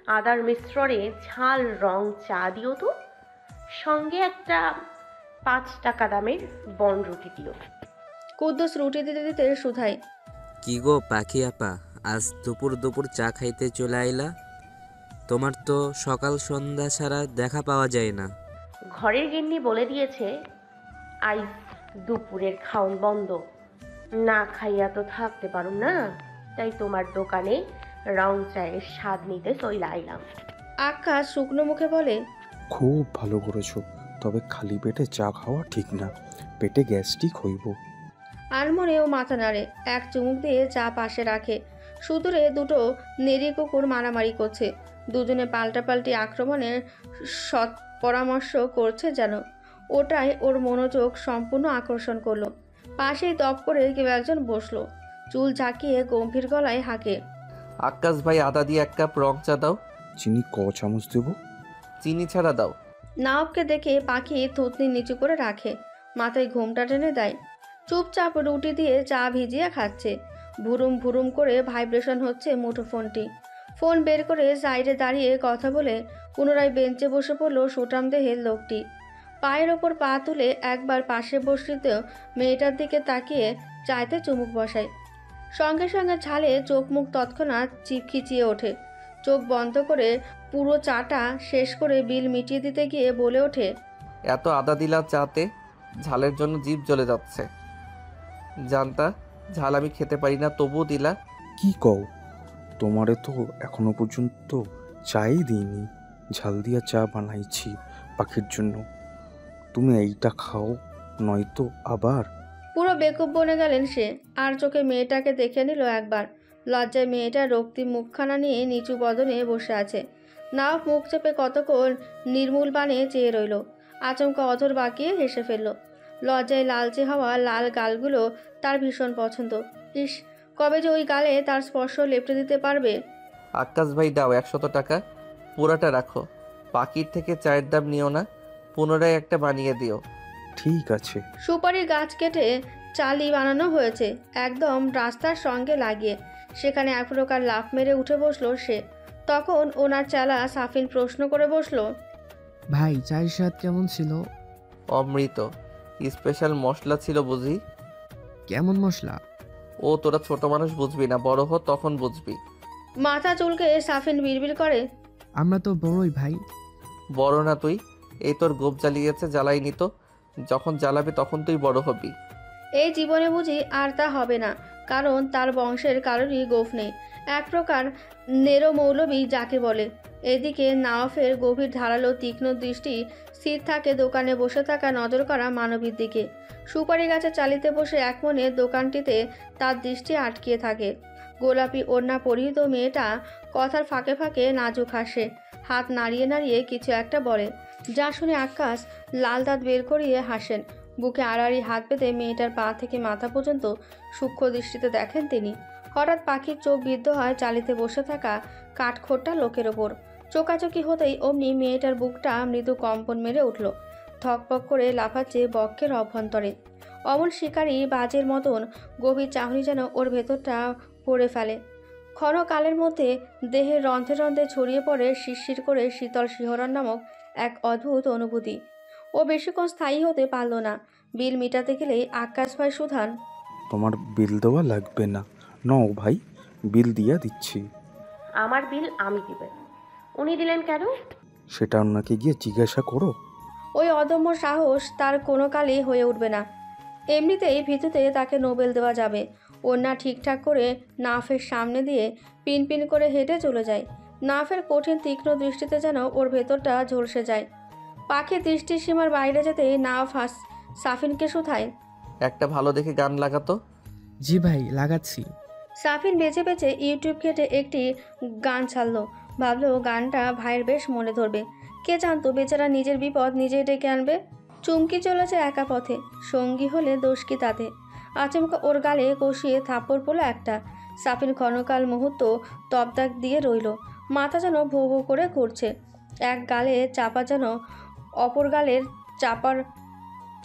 আদার মিশ্রণে ঝাল রং চা দিও তো, সঙ্গে একটা 5 টাকা দামের বন রুটি দিও। কুদ্দুস রুটি দিতে দিতে শুধায়, কি গো পাখি আপা, আজ দুপুর চা খাইতে চলে আইলা? তোমার তো সকাল সন্ধ্যা ছাড়া দেখা পাওয়া যায় না। ঘরের গিন্নি বলে দিয়েছে আজ দুপুরের খাওন বন্ধ, না খাইয়া তো থাকতে পারুম না, তাই তোমার দোকানে রং চায়ের স্বাদ নিতে চলে আইলাম। আকাশ শুকনো মুখে বলে, খুব ভালো করেছো, তবে খালি পেটে চা খাওয়া ঠিক না, পেটে গ্যাস্ট্রিক হইব। আনমনেও মাথা নাড়ে, এক চুমুক দিয়ে চা পাশে রাখে। সুদূরে দুটো নেড়ি কুকুর মারামারি করছে, দুজনে পাল্টাপাল্টি আক্রমণের সৎ পরামর্শ করছে যেন। ওটাই ওর মনোযোগ সম্পূর্ণ আকর্ষণ করলো। পাশেই দপ করে কেউ একজন বসলো, চুল ঝাঁকিয়ে গম্ভীর গলায় হাঁকে, আক্কাস ভাই আদা দিয়ে 1 কাপ রং চা দাও। চিনি ক চামচ দেব? চিনি ছাড়া দাও। নওয়াবকে দেখে পাখি থুতনি নিচু করে রাখে, মাথায় ঘুমটা টেনে দেয়। চুপচাপ রুটি দিয়ে চা ভিজিয়ে খাচ্ছে। ভুরুম ভুরুম করে ভাইব্রেশন হচ্ছে মুঠোফোনটি। ফোন বের করে সাইডে দাঁড়িয়ে কথা বলে পুনরায় বেঞ্চে বসে পড়লো সুঠাম দেহের লোকটি। পায়ের ওপর পা তুলে একবার পাশে বসিত মেয়েটার দিকে তাকিয়ে চাইতে চুমুক বসায়। সঙ্গে সঙ্গে ছালে চোখ মুখ তৎক্ষণাৎ খিচিয়ে ওঠে। চোখ বন্ধ করে পুরো চাটা শেষ করে বিল মিটিয়ে দিতে গিয়ে বলে ওঠে, এত আদা দিলা চাতে, ঝালের জন্য জিভ জ্বলে যাচ্ছে। জানতা ঝাল আমি খেতে পারি না, তবুও দিলা। কি কও? তোমারে তো এখনো পর্যন্ত চাই দিইনি, ঝাল দিয়া চা বানাইছি পাখির জন্য। তুমি এইটা খাও, নয়তো আবার। পুরো বেকুব বনে গেলেন সে। আর চোখে মেয়েটাকে দেখে নিল একবার। লজ্জায় মেয়েটা রক্তিম মুখখানা নিয়ে নিচু বদনে বসে আছে। নওয়াব মুখ চেপে কতক্ষণ নির্মূল বানে চেয়ে রইল। আচমকা অধর বাঁকিয়ে হেসে ফেলল। লজ্জায় লালচে হওয়া লাল গালগুলো তার ভীষণ পছন্দ। ইস, কবে যে ওই গালে তার স্পর্শ লেপটে দিতে পারবে। আক্কাস ভাই দাও 100 টাকা, পুরাটা রাখো। পাখির থেকে চায়ের দাম নিও না, পুনরায় একটা বানিয়ে দিও। ঠিক আছে। সুপারি গাছ কেটে চালি বানানো হয়েছে একদম রাস্তার সঙ্গে লাগিয়ে। সেখানে এক প্রকার লাফ মেরে উঠে বসলো সে। তখন ওনার চালা সাফিন প্রশ্ন করে বসলো, ভাই চায়ের স্বাদ কেমন ছিল? অমৃত। স্পেশাল মশলা ছিল বুঝি? কেমন মশলা? ও তোরা ছোট মানুষ বুঝবি না, বড় হ তখন বুঝবি। মাথা চুলকে সাফিন বিড়বিড় করে, আমরা তো বড়ই ভাই। বড় না তুই, এই তোর গোপ জ্বালিয়েছে, জ্বালাইনি তো। যখন জ্বালাবে তখন তুই বড় হবি। এই জীবনে বুঝি আর তা হবে না, কারণ তার বংশের কারোরই গোফ নেই। এক প্রকার নেরো মৌলবী যাকে বলে। এদিকে নাওয়াফের গভীর ধারালো তীক্ষ্ণ দৃষ্টি স্থির থাকে দোকানে বসে থাকা নজর করা মানবীর দিকে। সুপারি গাছে চালিতে বসে এক মনে দোকানটিতে তার দৃষ্টি আটকিয়ে থাকে। গোলাপি ওড়না পরিহিত মেয়েটা কথার ফাঁকে ফাঁকে নাজুক হাসে, হাত নাড়িয়ে নাড়িয়ে কিছু একটা বলে, যা শুনে আকাশ লাল দাঁত বের করিয়ে হাসেন। বুকে আড়াআড়ি হাত পেতে মেয়েটার পা থেকে মাথা পর্যন্ত সূক্ষ্ম দৃষ্টিতে দেখেন তিনি। হঠাৎ পাখির চোখ বিদ্ধ হয় চালিতে বসে থাকা কাঠখোট্টা লোকের ওপর। চোকাচোকি হতেই অমনি মেয়েটার বুকটা মৃদু কম্পন মেরে উঠল। থকপক করে লাফাচ্ছে বক্ষের অভ্যন্তরে। অমন শিকারী বাজের মতন গভীর চাহনি যেন ওর ভেতরটা পড়ে ফেলে। ক্ষণকালের মধ্যে দেহের রন্ধ্রে রন্ধ্রে ছড়িয়ে পড়ে শিরশির করে শীতল শিহরণ নামক এক অদ্ভুত অনুভূতি। ও বেশিক্ষণ স্থায়ী হতে পারল না। বিল মিটাতে গেলেই আকাশ ভাই সুধান, তোমার বিল দেওয়া লাগবে না, নাও ভাই, বিল দিয়া দিচ্ছি। আমার বিল আমি দিবেন, উনি দিলেন কেন? সেটা ওনাকে গিয়ে জিজ্ঞাসা করো। ওই অদম্য সাহস তার কোনো কালেই হয়ে উঠবে না। এমনিতেই ভিতুতে তাকে নোবেল দেওয়া যাবে। ওড়না ঠিকঠাক করে নাফের সামনে দিয়ে পিনপিন করে হেঁটে চলে যায়। নাফের কঠিন তীক্ষ্ণ দৃষ্টিতে যেন ওর ভেতরটা ঝলসে যায়। পাখির দৃষ্টির সীমার বাইরে যেতে নাফ সাফিনকে শুধায়, একটা ভালো দেখে গান লাগাতো। জি ভাই, লাগাচ্ছি। সাফিন বেছে বেছে ইউটিউব ঘেটে একটি গান ছাড়লো। ভাবলো গানটা ভাইয়ের বেশ মনে ধরবে। কে জানতো বেচারা নিজের বিপদ নিজেই ডেকে আনবে। চুমকি চলেছে একা পথে, সঙ্গী হলে দোষ কি তাতে। আচমকা ওর গালে কষিয়ে থাপ্পড় পড়লো একটা। সাফিন ক্ষণকাল মুহূর্ত তবদাক দিয়ে রইল। মাথা যেন ভো ভো করে ঘুরছে। এক গালে চাপা যেন অপর গালের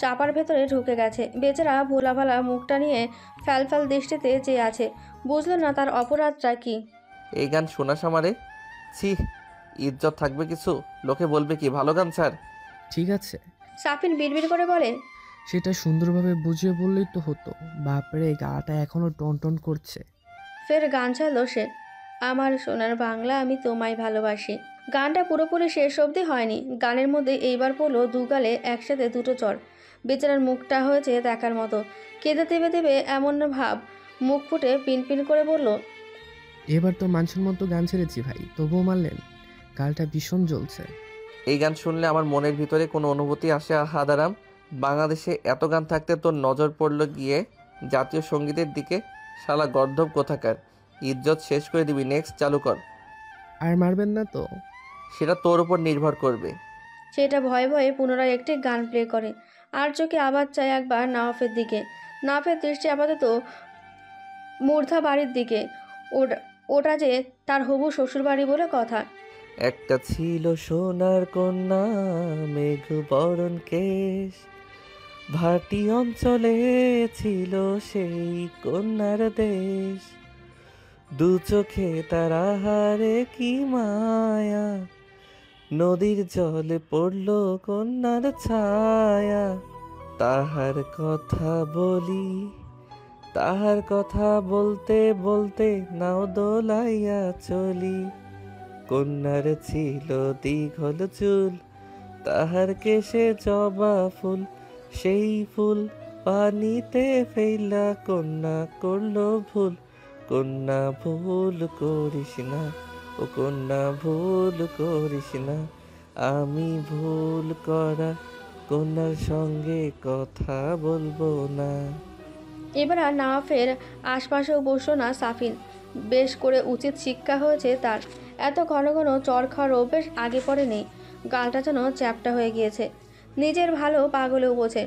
চাপার ভেতরে ঢুকে গেছে। বেচারা ভোলাভালা মুখটা নিয়ে ফ্যালফ্যাল দৃষ্টিতে চেয়ে আছে। বুঝলো না তার অপরাধটা কি। এই গান শোনাস আমারে? ছি, ইজ্জত থাকবে কিছু? লোকে বলবে কি ভালো গান স্যার। ঠিক আছে, সাফিন বিড়বিড় করে বলে, সেটা সুন্দরভাবে বুঝিয়ে বললেই তো হতো। বাপরে, গাটা এখনো টনটন করছে। ফের গান চাইল সে, আমার সোনার বাংলা আমি তোমায় ভালোবাসি। গানটা পুরোপুরি শেষ অবধি হয়নি। গানের মধ্যে এইবার পড়লো দু গালে একসাথে দুটো চড়। বেচারার মুখটা হয়েছে দেখার মতো। কেঁদে দেবে দেবে এমন ভাব, মুখ ফুটে পিনপিন করে বলল, এবার তো মানুষের মতো গান ছেড়েছি ভাই, তবুও মারলেন। গালটা ভীষণ জ্বলছে। এই গান শুনলে আমার মনের ভিতরে কোনো অনুভূতি আসে? হাদারাম, বাংলাদেশে এত গান থাকতে তোর নজর পড়লো গিয়ে জাতীয় সঙ্গীতের দিকে। শালা গর্ধব কোথাকার, ইজ্জত শেষ করে দিবি। নেক্সট চালু কর। আর মারবেন না তো? সেটা তোর উপর নির্ভর করবে। সেটা ভয়ে ভয়ে পুনরায় একটি গান প্লে করে। আর চোখে আবার চায় একবার নাওয়াফের দিকে। নাওয়াফের দৃষ্টি আপাতত মূর্ধা বাড়ির দিকে। ওটা যে তার হবু শ্বশুরবাড়ি বলে কথা। একটা ছিল সোনার কন্যা, মেঘ বরণ কেশ, ভাটি অঞ্চলে ছিল সেই কন্যার দেশ। দু চোখে তারা হারে কি মায়া, নদীর জলে পড়ল কন্যার ছায়া। তাহার কথা বলি, তাহার কথা বলতে বলতে নাও দোলাইয়া চলি। কন্যার ছিল দীঘল চুল, তাহার কেশে জবা ফুল, সেই ফুল পানিতে ফেলা কন্যা করলো ভুল। কন্যা ভুল করিস না, ও কন্যা ভুল করিস না, আমি ভুল করা কন্যার সঙ্গে কথা বলবো না। এবার আর নাওয়াফের আশপাশেও বসলো না সাফিন। বেশ করে উচিত শিক্ষা হয়েছে তার। এত ঘন ঘন চর খাওয়ার অভ্যেস আগে পরে নেই। গালটা যেন চ্যাপটা হয়ে গিয়েছে। নিজের ভালো পাগলেও বোঝে,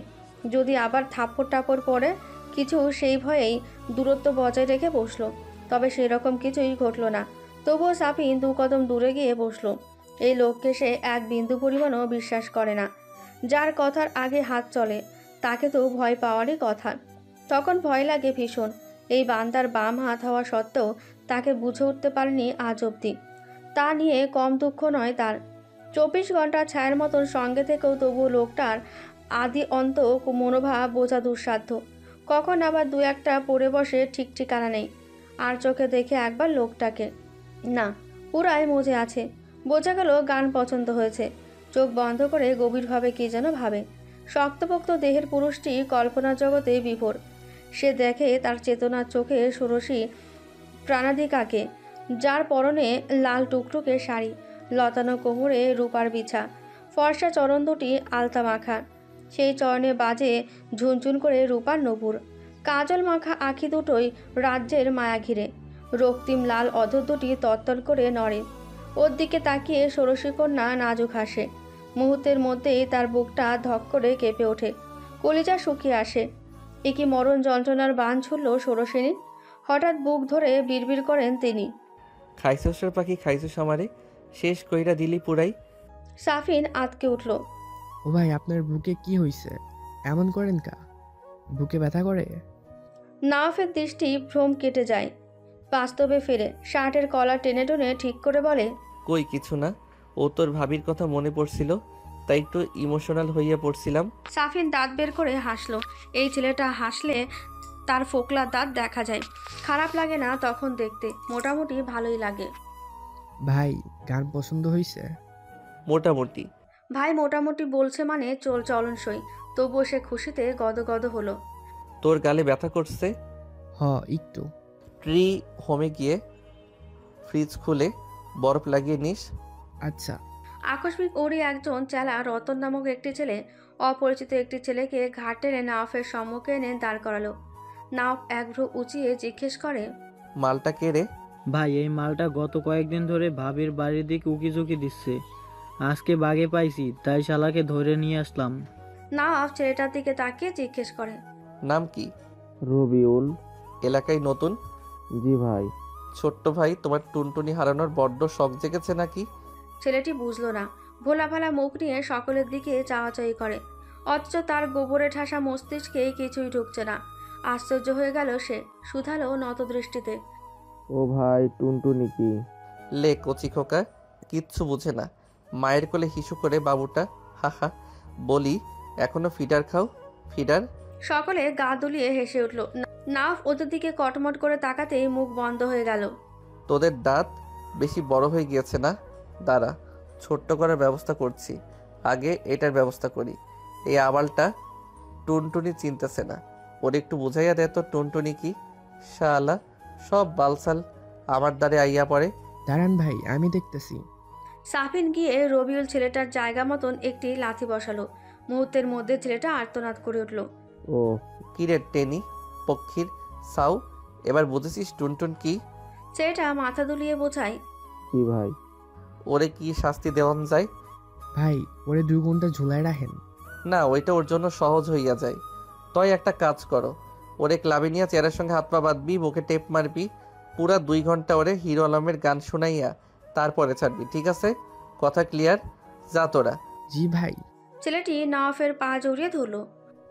যদি আবার থাপ্পড় টাপড় পড়ে কিছু, সেই ভয়েই দূরত্ব বজায় রেখে বসলো। তবে সেরকম কিছুই ঘটল না। তবুও সাফিন দু কদম দূরে গিয়ে বসলো। এই লোককে সে এক বিন্দু পরিমাণও বিশ্বাস করে না। যার কথার আগে হাত চলে তাকে তো ভয় পাওয়ারই কথা। তখন ভয় লাগে ভীষণ। এই বান্দার বাম হাত হওয়া সত্ত্বেও তাকে বুঝে উঠতে পারেনি আজ অবধি। তা নিয়ে কম দুঃখ নয় তার। 24 ঘন্টা ছায়ের মতন সঙ্গে থেকেও তবুও লোকটার আদি অন্ত মনোভাব বোঝা দুঃসাধ্য। কখন আবার দু একটা পড়ে বসে ঠিক ঠিকানা নেই। আর চোখে দেখে একবার লোকটাকে, না, পুরাই মজে আছে। বোঝা গেল গান পছন্দ হয়েছে। চোখ বন্ধ করে গভীরভাবে কি যেন ভাবে। শক্তপোক্ত দেহের পুরুষটি কল্পনার জগতে বিভোর। সে দেখে তার চেতনার চোখে ষোড়শী প্রাণাধিকাকে, যার পরনে লাল টুকটুকে শাড়ি, লতানো কোমরে রূপার বিছা, ফর্সা চরণ দুটি আলতা মাখা, সেই চরণে বাজে ঝুনঝুন করে রূপার নূপুর, কাজল মাখা আঁখি দুটোই রাজ্যের মায়া ঘিরে, রক্তিম লাল অধর দুটি তত্তর করে নড়ে। ওর দিকে তাকিয়ে ষোড়শী কন্যা নাজুক হাসে। মুহূর্তের মধ্যেই তার বুকটা ধক করে কেঁপে ওঠে, কলিজা শুকিয়ে আসে। এ কি মরণ যন্ত্রণার বান ছুড়ল ষোড়শিনী। হঠাৎ বুক ধরে বিড়বিড় করেন তিনি, খাইছস রে পাখি, খাইছস আমারে, শেষ কইরা দিলি পুরাই। সাফিন আতকে উঠল। ও ভাই, আপনার বুকে কি হইছে? এমন করেন কা? বুকে ব্যথা করে? নাওয়াফের দৃষ্টি ভ্রম কেটে যায়, বাস্তবে ফিরে শার্টের কলার টেনে টেনে ঠিক করে বলে, কই কিছু না, ও তোর ভাবির কথা মনে পড়ছিল, তাই একটু ইমোশনাল হইয়া পড়ছিলাম। সাফিন দাঁত বের করে হাসলো। এই ছেলেটা হাসলে তার ফোকলা দাঁত দেখা যায়। খারাপ লাগে না তখন দেখতে, মোটামুটি ভালোই লাগে। ভাই, গান পছন্দ হইছে? মোটামুটি। ভাই মোটামুটি বলছে মানে চলনসই। তবুও সে খুশিতে গদগদ হলো। তোর গালে ব্যথা করছে? হ, একটু। ট্রি হোমে গিয়ে ফ্রিজ খুলে বরফ লাগিয়ে নিস। আচ্ছা। আকস্মিক ওরই একজন চেলা রতন নামক একটি ছেলে অপরিচিত একটি ছেলেকে ঘাট টেনে নাওয়াফের সম্মুখে এনে দাঁড় করালো। নাওয়াফ এক ভ্রু উঁচিয়ে জিজ্ঞেস করে, মালটা কে রে? ভাই, এই মালটা গত কয়েকদিন ধরে ভাবির বাড়ির দিকে উকিঝুঁকি দিচ্ছে। আজকে বাগে পাইছি, তাই শালাকে ধরে নিয়ে আসলাম। নাওয়াফ ছেলেটার দিকে তাকিয়ে জিজ্ঞেস করে, নাম কি? রবিউল। এলাকায় নতুন? জি ভাই। ছোট্ট ভাই, তোমার টুনটুনি হারানোর বড্ড শখ জেগেছে নাকি? ছেলেটি বুঝলো না। ভোলা ভালা মুখ নিয়ে সকলের দিকে চাওয়াচাই করে, অথচ তার গোবরে ঠাসা মস্তিষ্কে কিছুই ঢুকছে না। আশ্চর্য হয়ে গেল সে, শুধালো নত দৃষ্টিতে, ও ভাই, টুনটুনি কি? লে কচি খোকা, কিচ্ছু বুঝে না। মায়ের কোলে হিসু করে বাবুটা, হাহা। বলি, এখনো ফিডার খাও? ফিডার? সকলে গা দুলিয়ে হেসে উঠল। নাওয়াফ ওদের দিকে কটমট করে তাকাতেই মুখ বন্ধ হয়ে গেল। তোদের দাঁত বেশি বড় হয়ে গিয়েছে না? দাঁড়া, ছোট্ট করার ব্যবস্থা করছি। আগে এটার ব্যবস্থা করি। এই আবালটা টুনটুনি চিনতেছে না, ওর একটু বুঝাইয়া দে তো টুনটুনি কি। শালা সব বালসাল আমার দ্বারে আইয়া পড়ে। দাঁড়ান ভাই, আমি দেখতেছি। সাফিন গিয়ে রবিউল ছেলেটার জায়গা মতন একটি লাথি বসালো। মুহূর্তের মধ্যে ছেলেটা আর্তনাদ করে উঠল। ও কিরে টেনি পক্ষীর সাউ, এবার বুঝেছিস টুনটুন কি? ছেলেটা মাথা দুলিয়ে বোঝায়, কি ভাই? ওরে কি শাস্তি দেওয়ান যায়? ভাই, ওরে 2 ঘন্টা ঝুলায় রাখেন। না, ওইটা ওর জন্য সহজ হইয়া যায়। তই একটা কাজ করো, ওরে ক্লাবে নিয়ে চেয়ারের সঙ্গে হাত পা বাঁধবি, বুকে টেপ মারবি, পুরা 2 ঘন্টা ওরে হিরো আলমের গান শোনাইয়া তারপরে ছাড়বি, ঠিক আছে? কথা ক্লিয়ার? যা তোরা। জি ভাই। ছেলেটি নাওয়াফের পা জড়িয়ে ধরলো।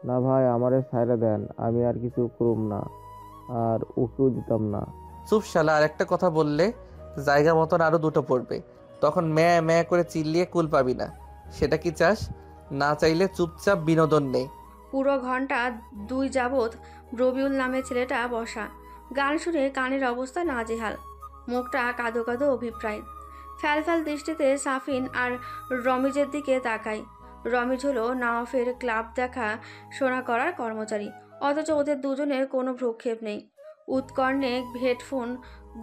না ভাই, আমারে ছাইরা দেন, আমি আর কিছু করুম না, আর ওকেও দিতাম না। চুপ শালা, আর একটা কথা বললে জায়গা মতন আরো 2টো পড়বে, তখন ম্যা ম্যা করে চিল্লিয়ে কুল পাবি না। সেটা কি চাস? না চাইলে চুপচাপ বিনোদন নেই। পুরো ঘন্টা 2 যাবৎ রবিউল নামে ছেলেটা বসা। গান শুনে কানের অবস্থা নাজেহাল, মুখটা কাঁদো কাঁদো অভিপ্রায়। ফ্যালফ্যাল দৃষ্টিতে সাফিন আর রমিজের দিকে তাকায়। রমিজ হলো নাওয়াফের ক্লাব দেখা শোনা করার কর্মচারী, অথচ ওদের দুজনের কোনো ভ্রুক্ষেপ নেই। উৎকর্ণে হেডফোন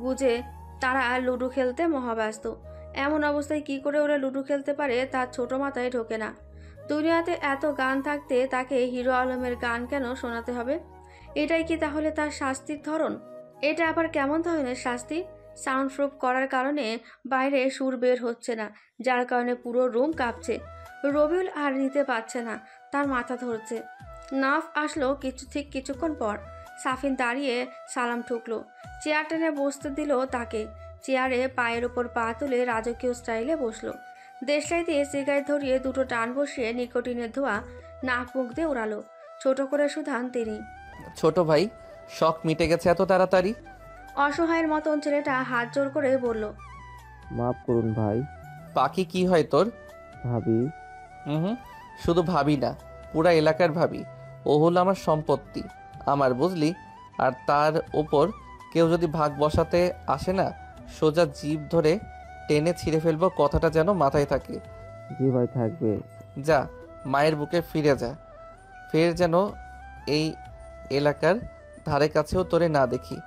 গুজে তারা লুডো খেলতে মহাব্যস্ত। এমন অবস্থায় কি করে ওরা লুডো খেলতে পারে তার ছোট মাথায় ঢোকে না। দুনিয়াতে এত গান থাকতে তাকে হিরো আলমের গান কেন শোনাতে হবে? এটাই কি তাহলে তার শাস্তির ধরন? এটা আবার কেমন ধরনের শাস্তি? সাউন্ড প্রুফ করার কারণে বাইরে সুর বের হচ্ছে না, যার কারণে পুরো রুম কাঁপছে। রবিউল আর নিতে পারছে না, তার মাথা ধরছে। নাফ আসলো কিছুক্ষণ পর। সাফিন দাঁড়িয়ে সালাম ঠুকলো, চেয়ার টেনে বসতে দিল তাকে। চেয়ারে পায়ের ওপর পা তুলে রাজকীয় স্টাইলে বসলো। দেশলাই দিয়ে সিগারেট ধরিয়ে 2টো টান বসিয়ে নিকোটিনের ধোঁয়া নাক মুখ দিয়ে উড়ালো। ছোট করে শুধান তিনি, ছোট ভাই, শখ মিটে গেছে এত তাড়াতাড়ি? অসহায়ের মতন ছেলেটা হাত জোর করে বলল, মাফ করুন ভাই। পাখি কি হয় তোর? ভাবি। হুম, শুধু ভাবি না, পুরা এলাকার ভাবি। ও হলো আমার সম্পত্তি, আমার, বুঝলি? আর তার ওপর কেউ যদি ভাগ বসাতে আসে না, সোজা জিভ ধরে টেনে ছিঁড়ে ফেলবো, কথাটা যেন মাথায় থাকে। জি ভাই, থাকবে। যা, মায়ের বুকে ফিরে যা। ফের যেন এই এলাকার ধারে কাছেও তোরে না দেখি।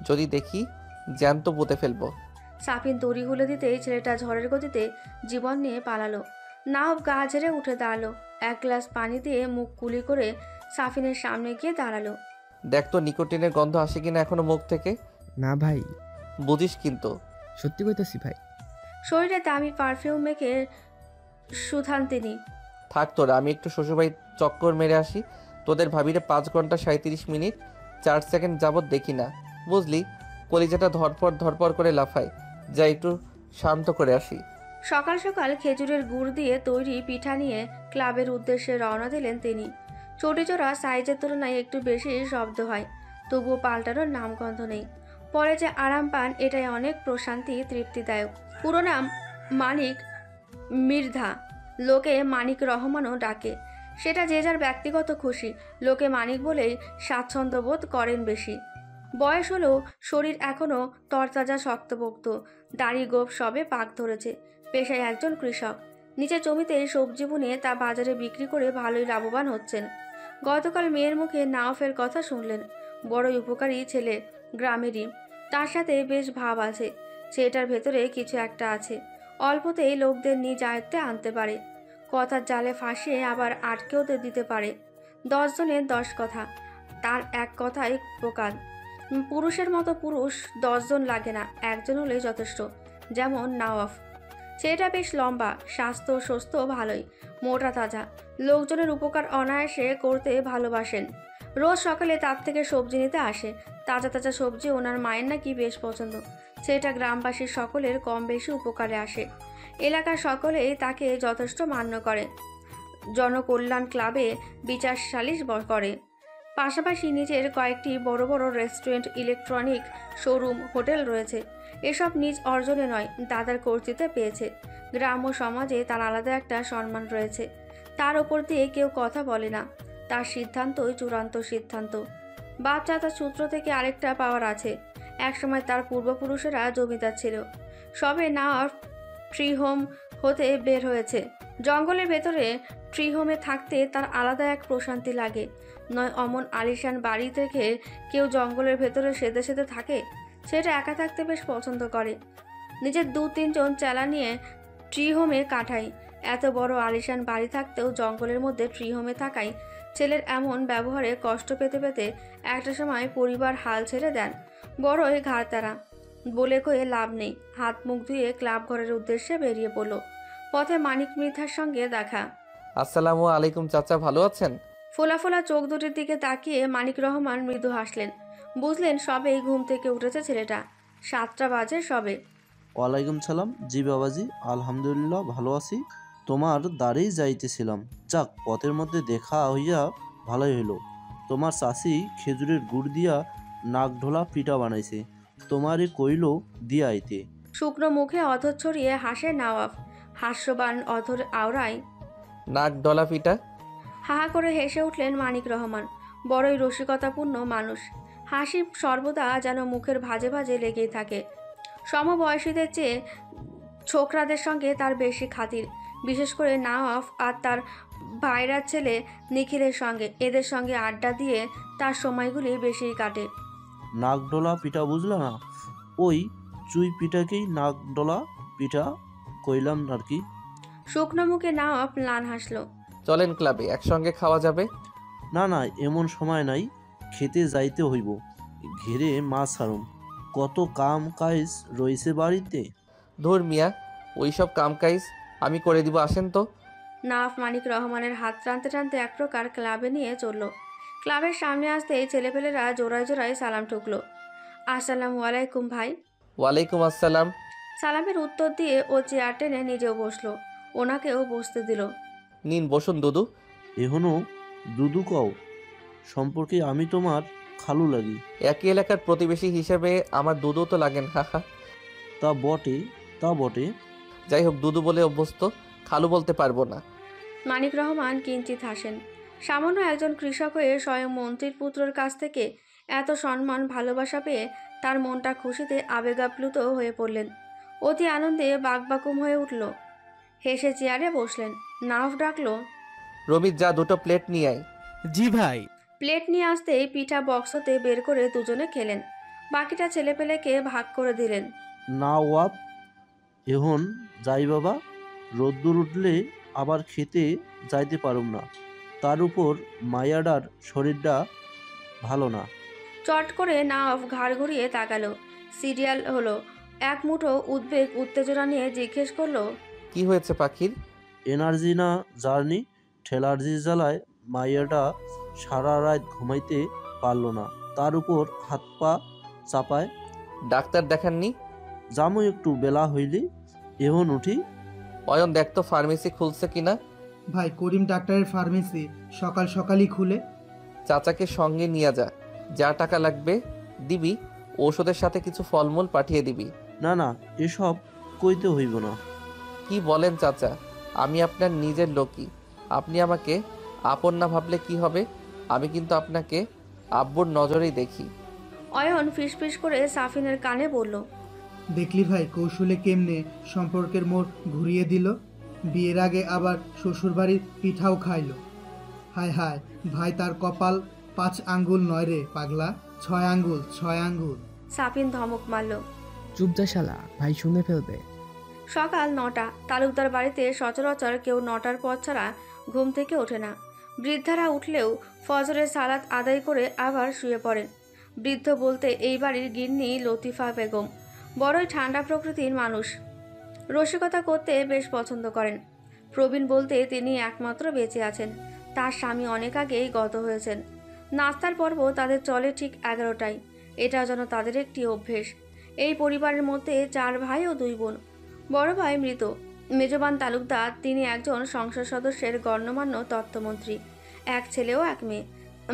যদি দেখি জ্যান্ত পুঁতে ফেলবো। সাফিন দড়ি খুলে দিতেই ছেলেটা ঝড়ের গতিতে জীবন নিয়ে পালালো। নাওফ গা ঝেড়ে উঠে দাঁড়ালো। এক গ্লাস পানি দিয়ে মুখ কুলি করে সাফিনের সামনে গিয়ে দাঁড়ালো। দেখ তো নিকোটিনের গন্ধ আসে কিনা এখনো মুখ থেকে। না ভাই, বুঝিস কিন্তু। সত্যি কইতাছি ভাই। শরীরে দামি পারফিউম মেখে সুথান তিনি। থাক তোরা, আমি একটু শ্বশুরবাড়ি চক্কর মেরে আসি। তোদের ভাবিরে 5 ঘন্টা 37 মিনিট 4 সেকেন্ড যাবৎ দেখি না, বুঝলি? কলিজাটা ধরপড় ধরপড় করে লাফায়। যা, একটু শান্ত করে আসি। সকাল সকাল খেজুরের গুড় দিয়ে তৈরি পিঠা নিয়ে ক্লাবের উদ্দেশ্যে রওনা দিলেন তিনি। চটিচোরা সাইজের তুলনায় একটু বেশি শব্দ হয়, তবুও পাল্টানোর নামগন্ধ নেই। পরে যে আরাম পান, এটাই অনেক প্রশান্তি, তৃপ্তিদায়ক। পুরো নাম মানিক মির্ধা, লোকে মানিক রহমানও ডাকে। সেটা যে যার ব্যক্তিগত খুশি। লোকে মানিক বলেই স্বাচ্ছন্দ্য বোধ করেন বেশি। বয়স হলেও শরীর এখনও তরতাজা, শক্তপোক্ত। দাড়ি গোঁফ সবে পাক ধরেছে। পেশায় একজন কৃষক। নিচে জমিতে সবজি বুনে তা বাজারে বিক্রি করে ভালোই লাভবান হচ্ছেন। গতকাল মেয়ের মুখে নাওফের কথা শুনলেন। বড়ই উপকারী ছেলে, গ্রামেরই। তার সাথে বেশ ভাব আছে। ছেলেটার ভেতরে কিছু একটা আছে। অল্পতেই লোকদের নিজ আয়ত্তে আনতে পারে। কথার জালে ফাঁসিয়ে আবার আটকেও দিতে পারে। 10 জনের 10 কথা, তার এক কথায় প্রকার। পুরুষের মতো পুরুষ 10 জন লাগে না, একজন হলেই যথেষ্ট। যেমন নাওয়াফ। ছেলেটা বেশ লম্বা, স্বাস্থ্য সুস্থ ভালোই, মোটা তাজা। লোকজনের উপকার অনায়াসে করতে ভালোবাসেন। রোজ সকালে তার থেকে সবজি নিতে আসে। তাজা তাজা সবজি ওনার মায়ের নাকি বেশ পছন্দ। ছেলেটা গ্রামবাসীর সকলের কম বেশি উপকারে আসে। এলাকার সকলেই তাকে যথেষ্ট মান্য করে। জনকল্যাণ ক্লাবে বিচার সালিশ করে। পাশাপাশি নিজের কয়েকটি বড় বড় রেস্টুরেন্ট, ইলেকট্রনিক শোরুম, হোটেল রয়েছে। এসব নিজ অর্জনে নয়, দাদার কর্তৃত্বে পেয়েছে। গ্রাম ও সমাজে তার আলাদা একটা সম্মান রয়েছে। তার ওপর দিয়ে কেউ কথা বলে না। তার সিদ্ধান্তই চূড়ান্ত সিদ্ধান্ত। বাপ চাচার সূত্র থেকে আরেকটা পাওয়ার আছে। একসময় তার পূর্বপুরুষেরা জমিদার ছিল। সবে নাওয়াফ ট্রি হোম হতে বের হয়েছে। জঙ্গলের ভেতরে ট্রি হোমে থাকতে তার আলাদা এক প্রশান্তি লাগে। নয় অমন আলিশান বাড়ি থেকে কেউ জঙ্গলের ভেতরে সেদে সেদে থাকে। সেটা একা থাকতে বেশ পছন্দ করে। নিজের 2-3 জন চেলা নিয়ে ট্রি হোমে কাটায়। এত বড় আলিশান বাড়ি থাকতেও জঙ্গলের মধ্যে ট্রি হোমে থাকায় ছেলের এমন ব্যবহারে কষ্ট পেতে পেতে একটা সময় পরিবার হাল ছেড়ে দেন। বড়ই ঘাড় তারা। বলে কয়ে লাভ নেই। হাত মুখ ধুয়ে ক্লাব ঘরের উদ্দেশ্যে বেরিয়ে পড়ল। পথে মানিক মৃধার সঙ্গে দেখা। আসসালামু আলাইকুম চাচা, ভালো আছেন? ফোলা ফোলা চোখ দুটির দিকে তাকিয়ে মানিক রহমান মৃদু হাসলেন। বুঝলেন সবেই ঘুম থেকে উঠেছে ছেলেটা। 7টা বাজে সবে। ওয়ালাইকুম সালাম। জি বাবাজি, আলহামদুলিল্লাহ ভালো আছি। তোমার দাঁড়িয়ে যাইতেছিলাম, যাক পথের মধ্যে দেখা হইয়া ভালোই হইল। তোমার চাষি খেজুরের গুড় দিয়া নাক ঢোলা পিঠা বানাইছে, তোমারই কইল দিয়া আইতে। শুকনো মুখে অধর ছড়িয়ে হাসে নাওয়াফ। হাস্যবান অধর আওড়ায় নাক ডলা পিঠা। হাহা করে হেসে উঠলেন মানিক রহমান। বড়ই রসিকতাপূর্ণ মানুষ। হাসি সর্বদা যেন মুখের ভাজে ভাজে লেগেই থাকে। সমবয়সীদের চেয়ে ছোকরাদের সঙ্গে তার বেশি খাতির। বিশেষ করে নাওয়াফ আর তার ভাইরার ছেলে নিখিলের সঙ্গে। এদের সঙ্গে আড্ডা দিয়ে তার সময়গুলি বেশিই কাটে। নাক ডোলা পিঠা বুঝলা না? ওই চুই পিঠাকেই নাক ডোলা পিঠা কইলাম আর কি। শুকনো মুখে নাওয়াফ ম্লান হাসলো। চলেন ক্লাবে, একসঙ্গে খাওয়া যাবে। না না, এমন সময় নাই, খেতে যাইতে হইব। ঘেরে মাছ ছাড়ুম, কত কাম কাজ রয়েছে বাড়িতে। ধুর মিয়া, ওইসব কাম কাইজ আমি করে দিব, আসেন তো। নাওয়াফ মানিক রহমানের হাত টানতে টানতে এক প্রকার ক্লাবে নিয়ে চলল। ক্লাবের সামনে আসতেই ছেলেপেলেরা জোড়ায় জোড়ায় সালাম ঠুকলো। আসসালামু আলাইকুম ভাই। ওয়ালাইকুম আসসালাম। সালামের উত্তর দিয়ে ও চেয়ার টেনে নিজেও বসলো। ওনাকেও বসতে দিল। নিন বসুন দুদু। এখনো দুদু কও? সম্পর্কে আমি তোমার খালু লাগি। একই এলাকার প্রতিবেশী হিসেবে আমার দুদু তো লাগেন, হাহা। তা বটে, তা বটে। যাই হোক, দুদু বলে অভ্যস্ত, খালু বলতে পারবো না। মানিক রহমান কিঞ্চিত হাসেন। সামান্য একজন কৃষক হয়ে স্বয়ং মন্ত্রীর পুত্রের কাছ থেকে এত সম্মান ভালোবাসা পেয়ে তার মনটা খুশিতে আবেগাপ্লুত হয়ে পড়লেন। অতি আনন্দে বাকবাকুম হয়ে উঠল। হেসে চেয়ারে বসলেন। নাফ ডাকলো, রবি যা 2টো প্লেট নিয়ে আয়। জি ভাই। প্লেট নিয়ে আসতেই পিঠা বক্সতে বের করে দুজনে খেলেন। বাকিটা ছেলেপেলেকে ভাগ করে দিলেন। না ওয়াপ, এখন যাই বাবা, রোদ্দুর উঠলে আবার খেতে যাইতে পারুম না। তার উপর মায়াডার শরীরটা ভালো না। চট করে নাফ ঘাড় ঘুরিয়ে তাকালো। সিরিয়াল হলো। এক মুঠো উদ্বেগ উত্তেজনা নিয়ে জিজ্ঞেস করলো, কি হয়েছে পাখির? এনার্জি না জার্নি, ঠেলার্জির জ্বালায় মাইয়াটা সারা রাত ঘুমাইতে পারল না। তার উপর হাত পা চাপায়। ডাক্তার দেখাননি? জামু একটু বেলা হইলি, এখন উঠি। অয়ন দেখ তো ফার্মেসি খুলছে কিনা। ভাই করিম ডাক্তারের ফার্মেসি সকাল সকালই খুলে। চাচাকে সঙ্গে নিয়ে যা, যা টাকা লাগবে দিবি, ঔষধের সাথে কিছু ফলমূল পাঠিয়ে দিবি। না না, এসব কইতে হইব না। কি বলেন চাচা, আমি আপনার নিজের লোকই। আপনি আমাকে আপন না ভাবলে কি হবে? আমি কিন্তু আপনাকে আব্বুর নজরেই দেখি। অয়ন ফিসফিস করে সাফিনের কানে বলল, দেখলি ভাই কৌশলে কেমনে সম্পর্কের মোড় ঘুরিয়ে দিল। বিয়ের আগে আবার শ্বশুরবাড়ির পিঠাও খাইলো। হায় হায় ভাই, তার কপাল 5 আঙ্গুল নয় রে পাগলা, 6 আঙ্গুল 6 আঙ্গুল। সাফিন ধমক মারল, চুপ যা শালা, ভাই শুনে ফেলবে। সকাল 9টা। তালুকদার বাড়িতে সচরাচর কেউ 9টার পর ছাড়া ঘুম থেকে ওঠে না। বৃদ্ধারা উঠলেও ফজরের সালাত আদায় করে আবার শুয়ে পড়েন। বৃদ্ধ বলতে এই বাড়ির গিন্নি লতিফা বেগম। বড়ই ঠান্ডা প্রকৃতির মানুষ, রসিকতা করতে বেশ পছন্দ করেন। প্রবীণ বলতে তিনি একমাত্র বেঁচে আছেন। তার স্বামী অনেক আগেই গত হয়েছেন। নাস্তার পর্ব তাদের চলে ঠিক 11টায়। এটা যেন তাদের একটি অভ্যেস। এই পরিবারের মধ্যে 4 ভাই ও 2 বোন। বড় ভাই মৃত মেজবান তালুকদার, তিনি একজন সংসদ সদস্যের গণ্যমান্য তথ্যমন্ত্রী। এক ছেলে ও এক মেয়ে।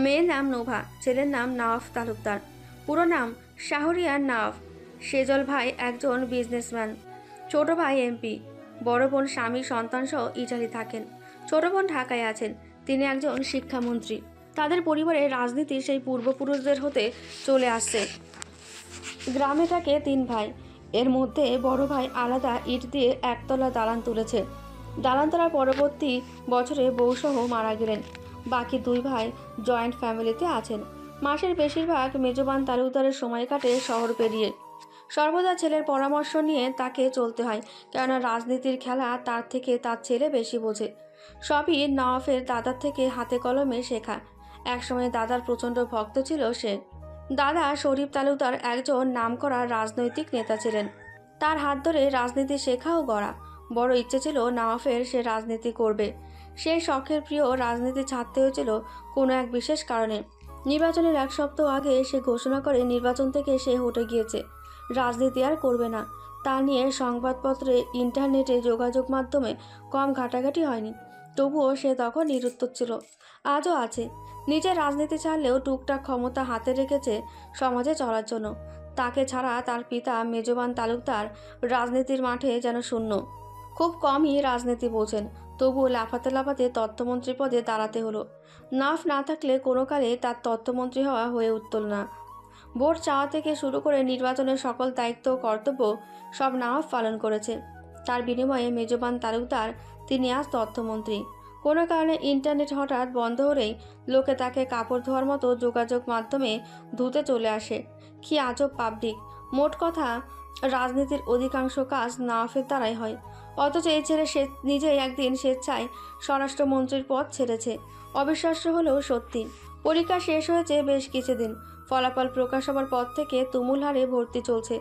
মেয়ের নাম নোভা, ছেলের নাম নাওয়াফ তালুকদার, পুরো নাম শাহরিয়ার নাওয়াফ। সেজল ভাই একজন বিজনেসম্যান, ছোট ভাই এমপি। বড় বোন স্বামী সন্তানসহ ইটালি থাকেন। ছোট বোন ঢাকায় আছেন, তিনি একজন শিক্ষামন্ত্রী। তাদের পরিবারের রাজনীতি সেই পূর্বপুরুষদের হতে চলে আসছে। গ্রামে থাকে 3 ভাই। এর মধ্যে বড় ভাই আলাদা ইট দিয়ে একতলা দালান তুলেছে। দালান তোলার পরবর্তী বছরে বউসহ মারা গেলেন। বাকি 2 ভাই জয়েন্ট ফ্যামিলিতে আছেন। মাসের বেশিরভাগ মেজবান তালুকদারের সময় কাটে শহর পেরিয়ে। সর্বদা ছেলের পরামর্শ নিয়ে তাকে চলতে হয়, কেননা রাজনীতির খেলা তার থেকে তার ছেলে বেশি বোঝে। সবই নওয়াফের দাদার থেকে হাতে কলমে শেখা। একসময় দাদার প্রচণ্ড ভক্ত ছিল সে। দাদা শরীফ তালুকদার একজন নামকরা রাজনৈতিক নেতা ছিলেন। তার হাত ধরে রাজনীতি শেখা ও গড়া। বড় ইচ্ছে ছিল নওয়াফের সে রাজনীতি করবে। সেই শখের প্রিয় রাজনীতি ছাড়তে হয়েছিল কোনো এক বিশেষ কারণে। নির্বাচনের 1 সপ্তাহ আগে সে ঘোষণা করে নির্বাচন থেকে সে হটে গিয়েছে, রাজনীতি আর করবে না। তা নিয়ে সংবাদপত্রে, ইন্টারনেটে, যোগাযোগ মাধ্যমে কম ঘাটাঘাটি হয়নি। তবুও সে তখন নিরুত্তর ছিল, আজও আছে। নিজের রাজনীতি ছাড়লেও টুকটাক ক্ষমতা হাতে রেখেছে সমাজে চলার জন্য। তাকে ছাড়া তার পিতা মেজবান তালুকদার রাজনীতির মাঠে যেন শূন্য। খুব কমই রাজনীতি বোঝেন, তবুও লাফাতে লাফাতে তথ্যমন্ত্রী পদে দাঁড়াতে হলো। নাফ না থাকলে কোনো কালে তার তথ্যমন্ত্রী হওয়া হয়ে উঠত না। ভোট চাওয়া থেকে শুরু করে নির্বাচনের সকল দায়িত্ব ও কর্তব্য সব নাফ পালন করেছে। তার বিনিময়ে মেজবান তালুকদার, তিনি আজ তথ্যমন্ত্রী। কোনো কারণে ইন্টারনেট হঠাৎ বন্ধ হলেই লোকে তাকে কাপড় ধোয়ার মতো যোগাযোগ মাধ্যমে ধুতে চলে আসে। কি আজব পাবলিক! মোট কথা, রাজনীতির অধিকাংশ কাজ নাওয়াফের দ্বারাই হয়। অথচ এই ছেলে সে নিজেই একদিন স্বেচ্ছায় স্বরাষ্ট্রমন্ত্রীর পদ ছেড়েছে। অবিশ্বাস্য হলেও সত্যি। পরীক্ষা শেষ হয়েছে বেশ কিছুদিন। ফলাফল প্রকাশ হবার পর থেকে তুমুল হারে ভর্তি চলছে।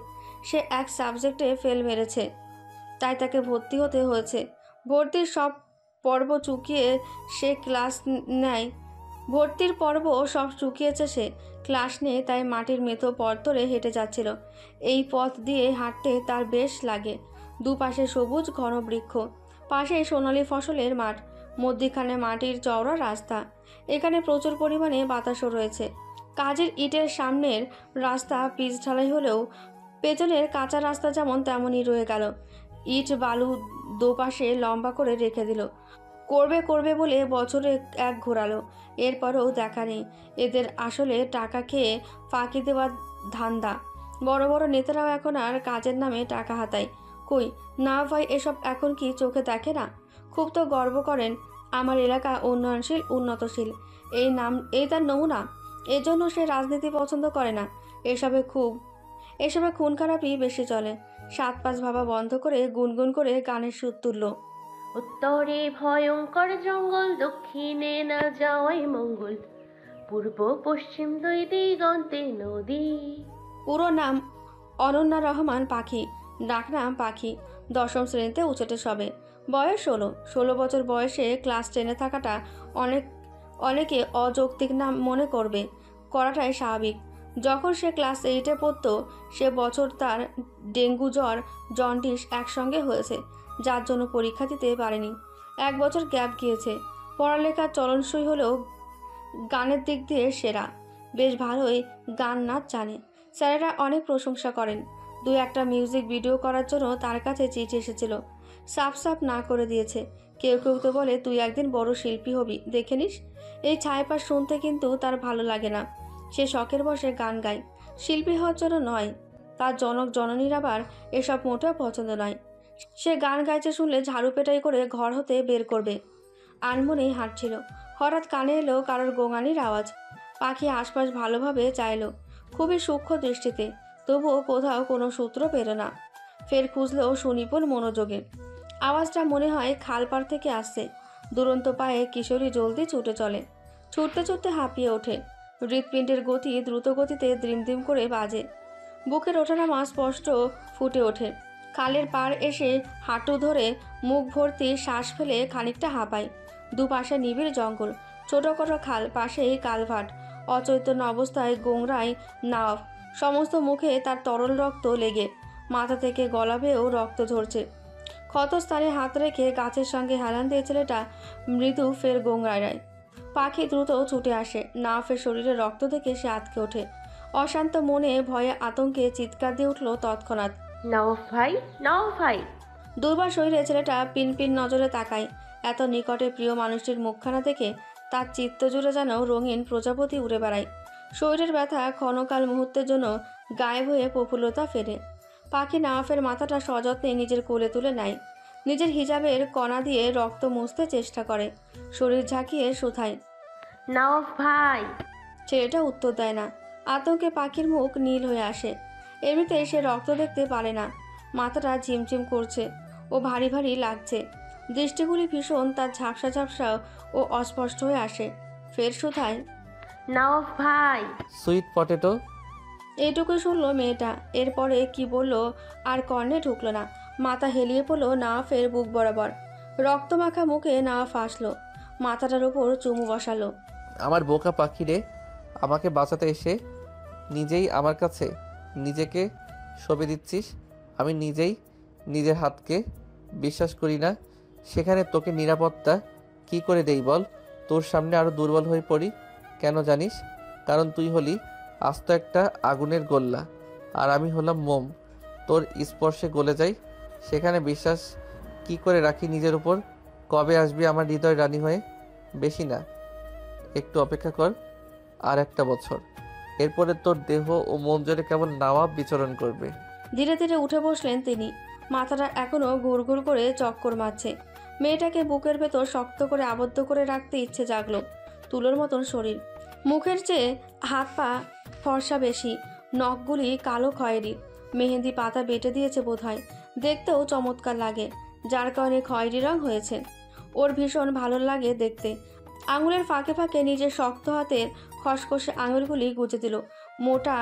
সে এক সাবজেক্টে ফেল মেরেছে, তাই তাকে ভর্তি হতে হয়েছে। ভর্তির সব পর্ব চুকিয়ে সে ক্লাস নেয়। ভর্তির পর্ব সব চুকিয়েছে সে, ক্লাস নিয়ে তাই মাটির মেতো পথ ধরে হেঁটে যাচ্ছিল। এই পথ দিয়ে হাঁটতে তার বেশ লাগে। দুপাশে সবুজ ঘন বৃক্ষ, পাশে সোনালি ফসলের মাঠ, মধ্যিখানে মাটির চওড়া রাস্তা। এখানে প্রচুর পরিমাণে বাতাসও রয়েছে। কাজের ইটের সামনের রাস্তা পিচ ঢালাই হলেও পেছনের কাঁচা রাস্তা যেমন তেমনই রয়ে গেল। ইট বালু দোপাশে লম্বা করে রেখে দিল। করবে বলে বছরে 1 ঘোরালো, এরপরেও দেখা নেই। এদের আসলে টাকা খেয়ে ফাঁকি দেওয়ার ধান্দা। বড় বড় নেতারাও এখন আর কাজের নামে টাকা হাতায়। কই না ভাই, এসব এখন কি চোখে দেখে না? খুব তো গর্ব করেন আমার এলাকা উন্নয়নশীল উন্নতশীল, এই তার নমুনা। এজন্য সে রাজনীতি পছন্দ করে না। এসবে খুন খারাপই বেশি চলে। 7-5 ভাবা বন্ধ করে গুনগুন করে গানের সুর তুলল। উত্তরে ভয়ঙ্কর জঙ্গল, দক্ষিণে না যাওয়াই মঙ্গল, পূর্ব পশ্চিম দুই দিগন্তে নদী। পুরো নাম অনন্যা রহমান পাখি, ডাকনাম পাখি। 10ম শ্রেণীতে উচ্চতে সবে, বয়স 16 বছর বয়সে ক্লাস 10-এ থাকাটা অনেকে অযৌক্তিক নাম মনে করাটাই স্বাভাবিক। যখন সে ক্লাস 8-এ পড়তো সে বছর তার ডেঙ্গু জ্বর জন্ডিস একসঙ্গে হয়েছে, যার জন্য পরীক্ষা দিতে পারেনি। 1 বছর গ্যাপ গিয়েছে। পড়ালেখার চলনসই হলেও গানের দিক দিয়ে সেরা, বেশ ভালোই গান নাচ জানে। স্যারেরা অনেক প্রশংসা করেন। 2-একটা মিউজিক ভিডিও করার জন্য তার কাছে চিঠি এসেছিল, সাফ না করে দিয়েছে। কেউ তো বলে তুই একদিন বড় শিল্পী হবি, দেখে নিস। এই ছাইপাশ শুনতে কিন্তু তার ভালো লাগে না। সে শখের বসে গান গায়, শিল্পী হওয়ার জন্য নয়। তার জনক জননীর আবার এসব মোটেও পছন্দ নয়। সে গান গাইছে শুনলে ঝাড়ু পেটাই করে ঘর হতে বের করবে। আনমনেই হাঁটছিল, হঠাৎ কানে এলো কারোর গোঙানির আওয়াজ। পাখি আশপাশ ভালোভাবে চাইল, খুবই সূক্ষ্ম দৃষ্টিতে, তবুও কোথাও কোনো সূত্র পেল না। ফের খুঁজলেও সুনিপুণ মনোযোগে। আওয়াজটা মনে হয় খালপাড় থেকে আসছে। দুরন্ত পায়ে কিশোরী জলদি ছুটে চলে, ছুটতে হাঁপিয়ে ওঠে। হৃৎপিণ্ডের গতি দ্রুত গতিতে দ্রিমদ্রিম করে বাজে। বুকের ওঠানামা স্পষ্ট ফুটে ওঠে। খালের পাড় এসে হাঁটু ধরে মুখ ভর্তি শ্বাস ফেলে খানিকটা হাঁপায়। দুপাশে নিবিড় জঙ্গল, ছোটখাটো খাল, পাশেই কালভার্ট। অচৈতন্য অবস্থায় গোংরায় নাও, সমস্ত মুখে তার তরল রক্ত লেগে মাথা থেকে গলা বেয়েও রক্ত ঝরছে। ক্ষতস্থানে হাত রেখে গাছের সঙ্গে হেলান দিয়ে ছেলেটা মৃদু ফের গোংরায়। পাখি দ্রুত ছুটে আসে। নাফের শরীরে রক্ত দেখে সে আটকে ওঠে। অশান্ত মনে ভয়ে আতঙ্কে চিৎকার দিয়ে উঠল তৎক্ষণাৎ, নওয়াব ভাই। দুর্বার শরীরে ছেলেটা পিনপিন নজরে তাকায়। এত নিকটে প্রিয় মানুষটির মুখখানা দেখে তার চিত্ত জুড়ে যেন রঙিন প্রজাপতি উড়ে বেড়ায়। শরীরের ব্যথা ক্ষণকাল মুহূর্তের জন্য গায়েব হয়ে প্রফুল্লতা ফেরে। পাখি নাওয়াফের মাথাটা সযত্নে নিজের কোলে তুলে নেয়। নিজের হিজাবের কণা দিয়ে রক্ত মুছতে চেষ্টা করে, শরীর ঝাঁকিয়ে শুধায়, নওয়াব ভাই। ছেলেটা উত্তর দেয় না। আতঙ্কে পাখির মুখ নীল হয়ে আসে। এমনিতে সে রক্ত দেখতে পারে না। মাথাটা ঝিমঝিম করছে ও ভারী লাগছে। দৃষ্টিগুলি ভীষণ তার ঝাপসা ও অস্পষ্ট হয়ে আসে। ফের শুধায়, নওয়াব ভাই। Sweet potato. এইটুকুই শুনলো মেয়েটা। এরপরে কি বলল আর কর্ণে ঢুকলো না। মাথা হেলিয়ে পড়লো নাওয়াফের বুক বরাবর। রক্তমাখা মুখে নাওয়াফ আসলো, মাথাটার উপর চুমু বসালো। আমার বোকা পাখি রে, আমাকে বাঁচাতে এসে নিজেই আমার কাছে নিজেকে সঁপে দিচ্ছিস। আমি নিজেই নিজের হাতকে বিশ্বাস করি না, সেখানে তোকে নিরাপত্তা কি করে দেই বল? তোর সামনে আরও দুর্বল হয়ে পড়ি কেন জানিস? কারণ তুই হলি আস্ত একটা আগুনের গোল্লা, আর আমি হলাম মোম। তোর স্পর্শে গলে যাই, সেখানে বিশ্বাস কি করে রাখি নিজের উপর? কবে আসবি আমার হৃদয় রানী হয়ে? বেশি না, একটু অপেক্ষা কর, আর একটা বছর। এরপরে তোর দেহ ও মন জোরে কেমন নাওয়াব বিচরণ করবে। ধীরে ধীরে উঠে বসলেন তিনি। মাথাটা এখনো ঘুরঘুর করে চক্কর মারছে। মেয়েটাকে বুকের ভেতর শক্ত করে আবদ্ধ করে রাখতে ইচ্ছে জাগলো। তুলোর মতন শরীর, মুখের চেয়ে হাত পা ফর্সা বেশি, নখগুলি কালো খয়েরি। মেহেন্দি পাতা বেটে দিয়েছে বোধহয়, দেখতেও চমৎকার লাগে, যার কারণে খয়েরি রং হয়েছে। ওর ভীষণ ভালো লাগে দেখতে। আঙুলের ফাঁকে ফাঁকে নিজের শক্ত হাতের খসখসে আঙুলগুলি গুজে দিল। মোটা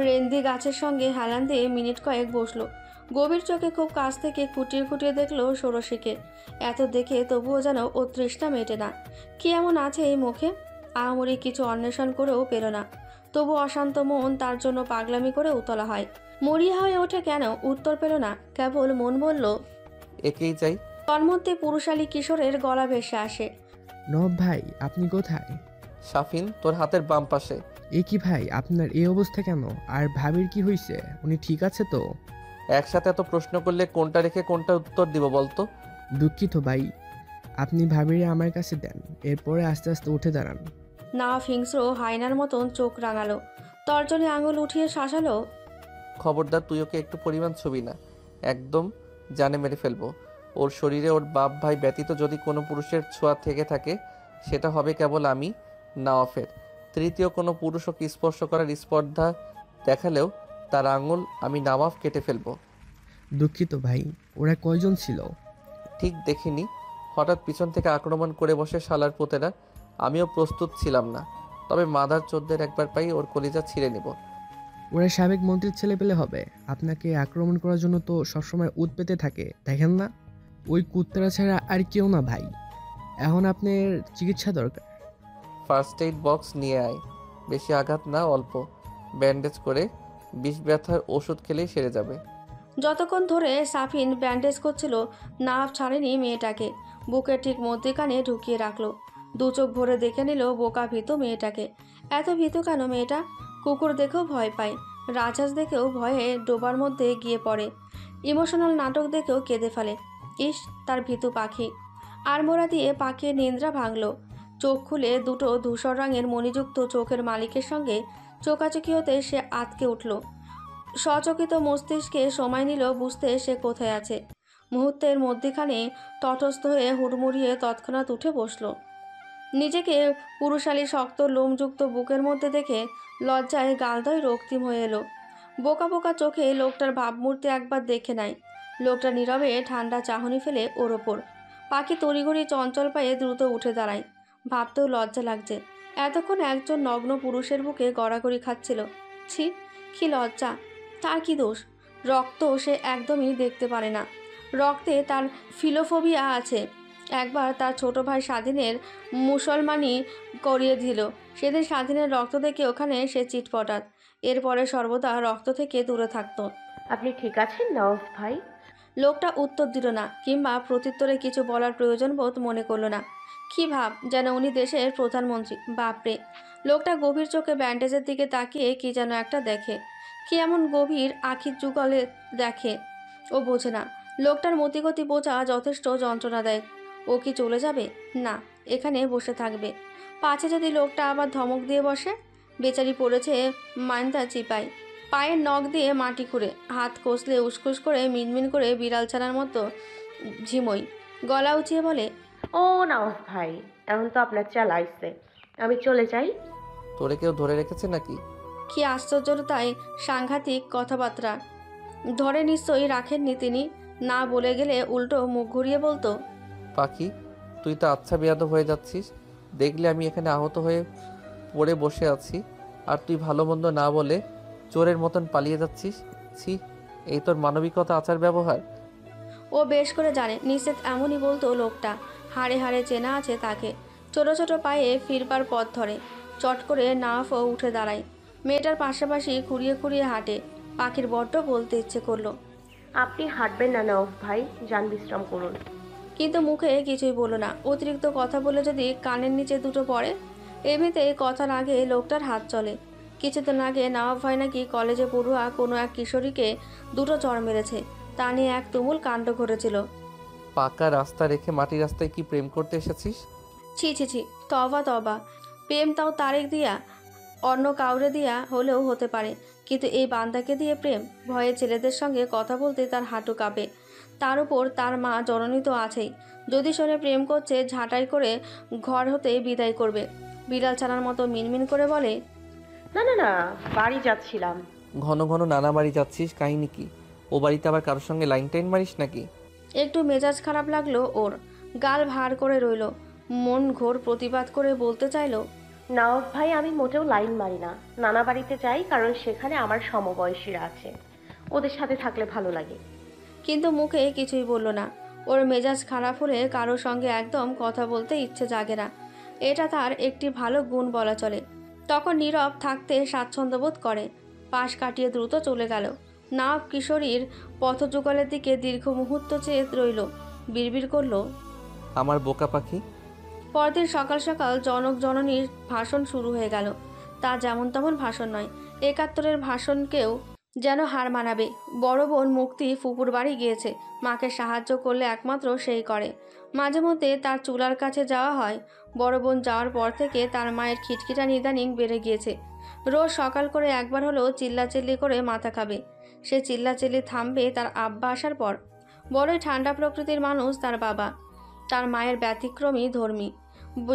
রেন্দি গাছের সঙ্গে হেলান দিয়ে মিনিট কয়েক বসলো। গভীর চোখে খুব কাছ থেকে খুঁটিয়ে দেখলো ষোড়শীকে। এত দেখে তবুও যেন ও তৃষ্ণা মেটে না। কি এমন আছে এই মুখে? আহামরি কিছু অন্বেষণ করেও পেল না। তবু অশান্ত মন তার জন্য পাগলামি করে উতলা হয়। মরিয়া হয়ে ওঠে কেন উত্তর পেল না। কেবল মন বলল, একেই চাই। তন্মধ্যে পুরুষালী কিশোরের গলা ভেসে আসে, নব ভাই, আপনি কোথায়? শাফিন, তোর হাতের বাম পাশে। এ কি ভাই, আপনার এই অবস্থা কেন? আর ভাবির কি হয়েছে? উনি ঠিক আছে তো? একসাথে এত প্রশ্ন করলে কোনটা রেখে কোনটা উত্তর দিব বলতো? দুঃখিত ভাই, আপনি ভাবিরে আমার কাছে দেন, এরপরে আস্তে আস্তে উঠে দাঁড়ান। না হিংস্র হায়নার মতন চোখ রাঙালো, তর্জনী আঙুল উঠিয়ে শাসালো, খবরদার তুই ওকে একটু পরিমাণ ছবি না। একদম জানে মেরে ফেলবো। ওর শরীরে ওর বাপ ভাই ব্যতীত যদি কোনো পুরুষের ছোঁয়া থেকে থাকে, সেটা হবে কেবল আমি নওয়াফের। তৃতীয় কোনো পুরুষ ওকে স্পর্শ করার স্পর্ধা দেখালেও তার আঙুল আমি নওয়াফ কেটে ফেলবো। দুঃখিত ভাই, ওরা কয়জন ছিল? ঠিক দেখিনি, হঠাৎ পিছন থেকে আক্রমণ করে বসে শালার পোতেরা। আমিও প্রস্তুত ছিলাম না, তবে মাদার চোদ্দের একবার পাই ওর কলিজা ছিঁড়ে নেব। ওরা সাবেক মন্ত্রীর ছেলে পেলে হবে। আপনাকে আক্রমণ করার জন্য তো সবসময় উৎ পেতে থাকে, দেখেন না? ওই কুত্তারা ছাড়া আর কেউ না ভাই। এখন আপনার চিকিৎসা দরকার। ফার্স্ট এইড বক্স নিয়ে আয়। বেশি আঘাত না, অল্প ব্যান্ডেজ করে বিষ ব্যথার ওষুধ খেলেই সেরে যাবে। যতক্ষণ ধরে সাফিন ব্যান্ডেজ করছিল, নাভ ছাড়েনি মেয়েটাকে। বুকের ঠিক মধ্যেখানে ঢুকিয়ে রাখলো। দু চোখ ভরে দেখে নিল বোকা ভীতু মেয়েটাকে। এত ভীতু কেন মেয়েটা? কুকুর দেখেও ভয় পায়, রাজহাঁস দেখেও ভয়ে ডোবার মধ্যে গিয়ে পড়ে, ইমোশনাল নাটক দেখেও কেঁদে ফেলে। ইস, তার ভীতু পাখি। আড়মোড়া দিয়ে পাখিয়ে নিন্দ্রা ভাঙল। চোখ খুলে দুটো ধূসর রঙের মণিযুক্ত চোখের মালিকের সঙ্গে চোকাচোকি হতে সে আতকে উঠল। সচকিত মস্তিষ্কে সময় নিল বুঝতে সে কোথায় আছে। মুহূর্তের মধ্যেখানে তটস্থ হয়ে হুড়মুড়িয়ে তৎক্ষণাৎ উঠে বসল। নিজেকে পুরুষালী শক্ত লোমযুক্ত বুকের মধ্যে দেখে লজ্জায় গালদয় রক্তিম হয়ে এলো। বোকা বোকা চোখে লোকটার ভাবমূর্তি একবার দেখে নেয়। লোকটা নীরবে ঠান্ডা চাহনি ফেলে ওর ওপর। পাখি তড়িঘড়ি চঞ্চল পায়ে দ্রুত উঠে দাঁড়ায়। ভাবতেও লজ্জা লাগছে, এতক্ষণ একজন নগ্ন পুরুষের বুকে গড়াগড়ি খাচ্ছিল। ছি, কি লজ্জা! তার কি দোষ? রক্ত সে একদমই দেখতে পারে না। রক্তে তার ফিলোফোবিয়া আছে। একবার তার ছোট ভাই স্বাধীনের মুসলমানি করিয়ে দিল। সেদিন স্বাধীনের রক্ত দেখে ওখানে সে চিটপটাত। এরপরে সর্বদা রক্ত থেকে দূরে থাকতো। আপনি ঠিক আছেন নওয়াফ ভাই? লোকটা উত্তর দিল না, কিংবা প্রত্যুত্তরে কিছু বলার প্রয়োজন বোধ মনে করল না। কি ভাব যেন উনি দেশের প্রধানমন্ত্রী। বাপরে! লোকটা গভীর চোখে ব্যান্ডেজের দিকে তাকিয়ে কি যেন একটা দেখে। কি এমন গভীর আখির যুগলে দেখে ও বোঝে না। লোকটার মতিগতি বোঝা যথেষ্ট যন্ত্রণাদায়ক। ও কি চলে যাবে? না, এখানে বসে থাকবে। পাছে যদি লোকটা আবার ধমক দিয়ে বসে? বেচারি পড়েছে মাইন্দা চিপায়, পায়ের নখ দিয়ে মাটি খুঁড়ে, হাত কষলে উসকুস করে মিনমিন করে বিড়াল ছানার মতো ঝিমই। গলা উঁচিয়ে বলে, ও নওয়াফ ভাই, এখন তো আপনার চালাইছে, আমি চলে যাই। তোরে কেউ ধরে রেখেছে নাকি? কি আশ্চর্যতাই সাংঘাতিক কথাবার্তা! ধরে নিশ্চয়ই রাখেননি তিনি। না বলে গেলে উল্টো মুখ ঘুরিয়ে বলতো, পাখি, তুই তো আচ্ছা বেয়াদব হয়ে যাচ্ছিস। দেখলে আমি এখানে আহত হয়ে পড়ে বসে আছি, আর তুই ভালো মন্দ না বলে চোরের মতন পালিয়ে যাচ্ছিস। ছি, এই তোর মানবিকতা আচার ব্যবহার? ও বেশ করে জানে নিশ্চিত এমনই বলতো লোকটা। হাড়ে হাড়ে চেনা আছে তাকে। ছোট ছোট পায়ে ফিরবার পথ ধরে। চট করে নাফও উঠে দাঁড়ায়। মেয়েটার পাশাপাশি খুঁড়িয়ে খুঁড়িয়ে হাঁটে। পাখির বড্ড বলতে ইচ্ছে করলো, আপনি হাঁটবেন না নওয়াফ ভাই, যান বিশ্রাম করুন। কিন্তু মুখে কিছুই বলল না। অতিরিক্ত কথা বলে যদি কানের নিচে দুটো পড়ে। এমনিতে কথার আগে লোকটার হাত চলে। কিছুদিন আগে নওয়াব ভাই নাকি কলেজে পড়ুয়া কোনো এক কিশোরীকে দুটো চড় মেরেছে। তা নিয়ে এক তুমুল কাণ্ড ঘটেছিল। পাকা রাস্তা রেখে মাটি রাস্তায় কি প্রেম করতে এসেছিস? ছি ছি ছি, তবা তবা! প্রেম তাও তারেক দিয়া, অন্য কাউরে দিয়া হলেও হতে পারে, কিন্তু এই বান্দাকে দিয়ে প্রেম? ভয়ে ছেলেদের সঙ্গে কথা বলতে তার হাঁটু কাঁপে। তার উপর তার মা জননী তো আছেই। যদি শোনে প্রেম করছে, ঝাঁটাই করে ঘর হতে বিদায় করবে। বিড়াল ছানার মতো মিনমিন করে বলে, না না না, বাড়ি যাচ্ছিলাম। ঘন ঘন নানা বাড়ি যাচ্ছিস, কাহিনী কি? ও বাড়িতে আবার কারোর সঙ্গে লাইন টাইন মারিস নাকি? একটু মেজাজ খারাপ লাগলো ওর। গাল ভার করে রইল। মন ঘোর প্রতিবাদ করে বলতে চাইল, নওয়াফ ভাই, আমি মোটেও লাইন মারি না। নানা বাড়িতে যাই কারণ সেখানে আমার সমবয়সীরা আছে, ওদের সাথে থাকলে ভালো লাগে। কিন্তু মুখে কিছুই বলল না। ওর মেজাজ খারাপ হলে কারোর সঙ্গে একদম কথা বলতে ইচ্ছে জাগে না। এটা তার একটি ভালো গুণ বলা চলে। তখন নীরব থাকতে স্বাচ্ছন্দ্য বোধ করে। পাশ কাটিয়ে দ্রুত চলে গেল। নাব কিশোরীর পথযুগলের দিকে দীর্ঘ মুহূর্ত চেয়ে রইল। বিড়বিড় করল, আমার বোকা পাখি। পরদিন সকাল সকাল জনক জননীর ভাষণ শুরু হয়ে গেল। তা যেমন তেমন ভাষণ নয়, ৭১-এর ভাষণকেও যেন হার মানাবে। বড় বোন মুক্তি ফুপুর বাড়ি গিয়েছে। মাকে সাহায্য করলে একমাত্র সেই করে। মাঝে মধ্যে তার চুলার কাছে যাওয়া হয়। বড় বোন যাওয়ার পর থেকে তার মায়ের খিটখিটানি ইদানিং বেড়ে গিয়েছে। রোজ সকাল করে একবার হলেও চিল্লাচিল্লি করে মাথা খাবে। সে চিল্লাচিল্লি থামবে তার আব্বা আসার পর। বড়ই ঠান্ডা প্রকৃতির মানুষ তার বাবা। তার মায়ের ব্যতিক্রমী ধর্মী।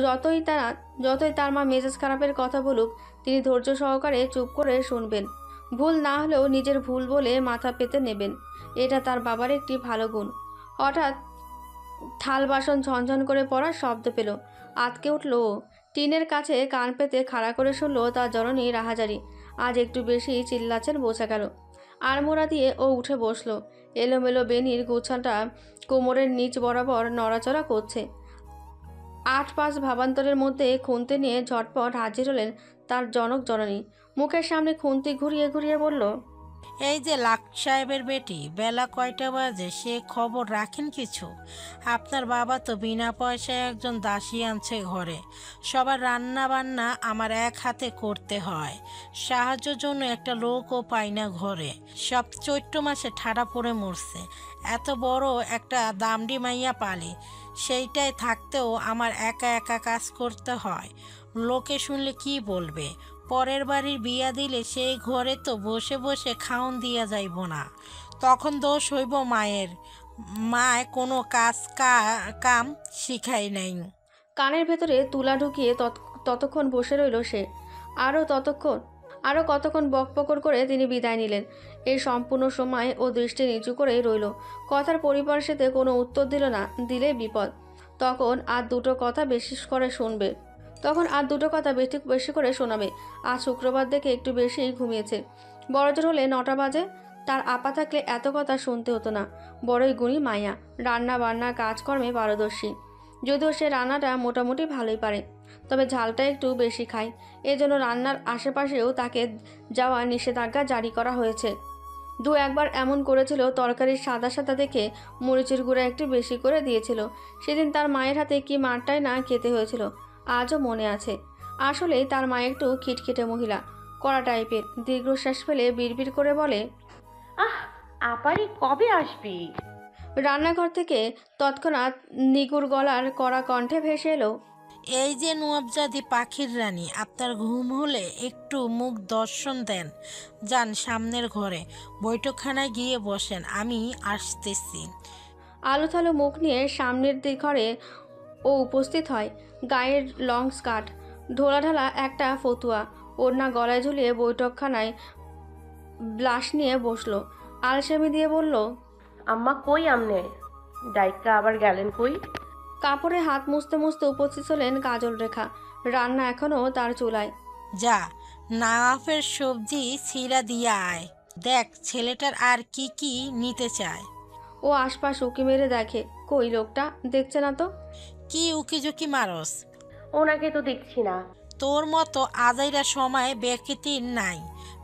যতই তার মা মেজাজ খারাপের কথা বলুক, তিনি ধৈর্য সহকারে চুপ করে শুনবেন। ভুল না হলেও নিজের ভুল বলে মাথা পেতে নেবেন। এটা তার বাবার একটি ভালো গুণ। হঠাৎ থাল বাসন ঝনঝন করে পড়ার শব্দ পেল। আতকে উঠল ও। টিনের কাছে কান পেতে খাড়া করে শুনল তার জননী রাহাজারি আজ একটু বেশি চিল্লাচ্ছেন বোঝা গেল। আড়মোড়া দিয়ে ও উঠে বসল। এলোমেলো বেনির গুছাটা কোমরের নিচ বরাবর নড়াচড়া করছে। 8-5 ভাবান্তরের মধ্যে খুন্তি নিয়ে ঝটপট হাজির হলেন তার জনক জননী। মুখের সামনে খুন্তি ঘুরিয়ে ঘুরিয়ে বলল, এই যে লাট সাহেবের বেটি, বেলা কয়টা বাজে সে খবর রাখেন কিছু? আপনার বাবা তো বিনা পয়সায় একজন দাসী আনছে ঘরে। সবার রান্না বান্না আমার এক হাতে করতে হয়। সাহায্যের জন্য একটা লোকও পাই না ঘরে। সব চৈত্র মাসে ঠাড়া পড়ে মরছে। এত বড় একটা দামড়ি মাইয়া পালি, সেইটাই থাকতেও আমার একা একা কাজ করতে হয়। লোকে শুনলে কি বলবে? পরের বাড়ির বিয়া দিলে সেই ঘরে তো বসে বসে খাওন দিয়া যাইব না, তখন দোষ হইব মায়ের। মায় কোনো কাম শিখাই নাই। কানের ভেতরে তুলা ঢুকিয়ে ততক্ষণ বসে রইল সে। আরও কতক্ষণ বকবকর করে তিনি বিদায় নিলেন। এই সম্পূর্ণ সময় ও দৃষ্টি নিচু করেই রইল। কথার পরিপার্শ্বেতে কোনো উত্তর দিল না, দিলেই বিপদ। তখন আর দুটো কথা বেশি করে শোনাবে। আজ শুক্রবার দেখে একটু বেশি ঘুমিয়েছে। বড়জোর হলে 9টা বাজে। তার আপা থাকলে এত কথা শুনতে হতো না। বড়ই গুণী মাইয়া, রান্না বান্না কাজকর্মে পারদর্শী। যদিও সে রান্নাটা মোটামুটি ভালোই পারে, তবে ঝালটা একটু বেশি খায়। এজন্য রান্নার আশেপাশেও তাকে যাওয়া নিষেধাজ্ঞা জারি করা হয়েছে। 2-1বার এমন করেছিল, তরকারির সাদা সাদা দেখে মরিচের গুঁড়া একটু বেশি করে দিয়েছিল। সেদিন তার মায়ের হাতে কি মারটাই না খেতে হয়েছিল, আজও মনে আছে। আসলেই তার মা একটু খিটখিটে মহিলা, কড়া টাইপের। দীর্ঘশ্বাস ফেলে বিড়বিড় করে বলে, আপারি কবে আসবি? রান্নাঘর থেকে তৎক্ষণাৎ নিগুর গলার কড়া কণ্ঠে ভেসে এলো, এই যে নবাবজাদি পাখির রানী, আপনার ঘুম হলে একটু মুখ দর্শন দেন। যান সামনের ঘরে বৈঠকখানায় গিয়ে বসেন, আমি আসতেছি। আলু থালু মুখ নিয়ে সামনের ঘরে ও উপস্থিত হয়। গায়ের লং স্কার্ট, ঢোলাঢালা একটা ফতুয়া, ওড়না গলায় ঝুলিয়ে বৈঠকখানায় ব্লাশ নিয়ে বসলো। আলসেমি দিয়ে বলল, আম্মা কই আমনে? ডাইকা আবার গেলেন কই? কাপড়ে হাত মুছতে মুছতে উপস্থিত হলেন কাজল রেখা। রান্না এখনও তার চুলায়। যা নাফের সবজি ছিঁড়া দিয়া আয়, দেখ ছেলেটার আর কি কি নিতে চায়। ও আশপাশ উকি মেরে দেখে, কই লোকটা দেখছে না তো। কি উকিঝুঁকি মারস? ওনাকে তো দেখছি না। তোর মতো আজাইরা সময় বেকিতির নাই,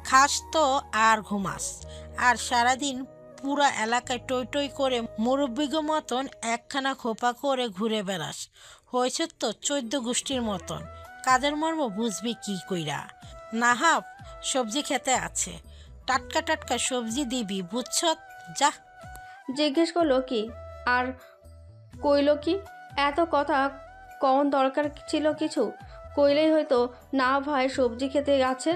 খাস তো আর ঘুমাস, আর সারাদিন পুরা এলাকায় টই টই করে মুরব্বিগ মতন একখানা খোপা করে ঘুরে বেড়াস। হয়েছে তো 14 গোষ্ঠীর মতন। কাদের মর্ম বুঝবি কি কইরা? নাহাব সবজি খেতে আছে, টাটকা টাটকা সবজি দিবি, বুঝছ? যা। জিজ্ঞেস করলো কি আর কইল কি? এত কথা কখন দরকার ছিল কিছু? কইলেই হয়তো না ভাই সবজি খেতে আছে,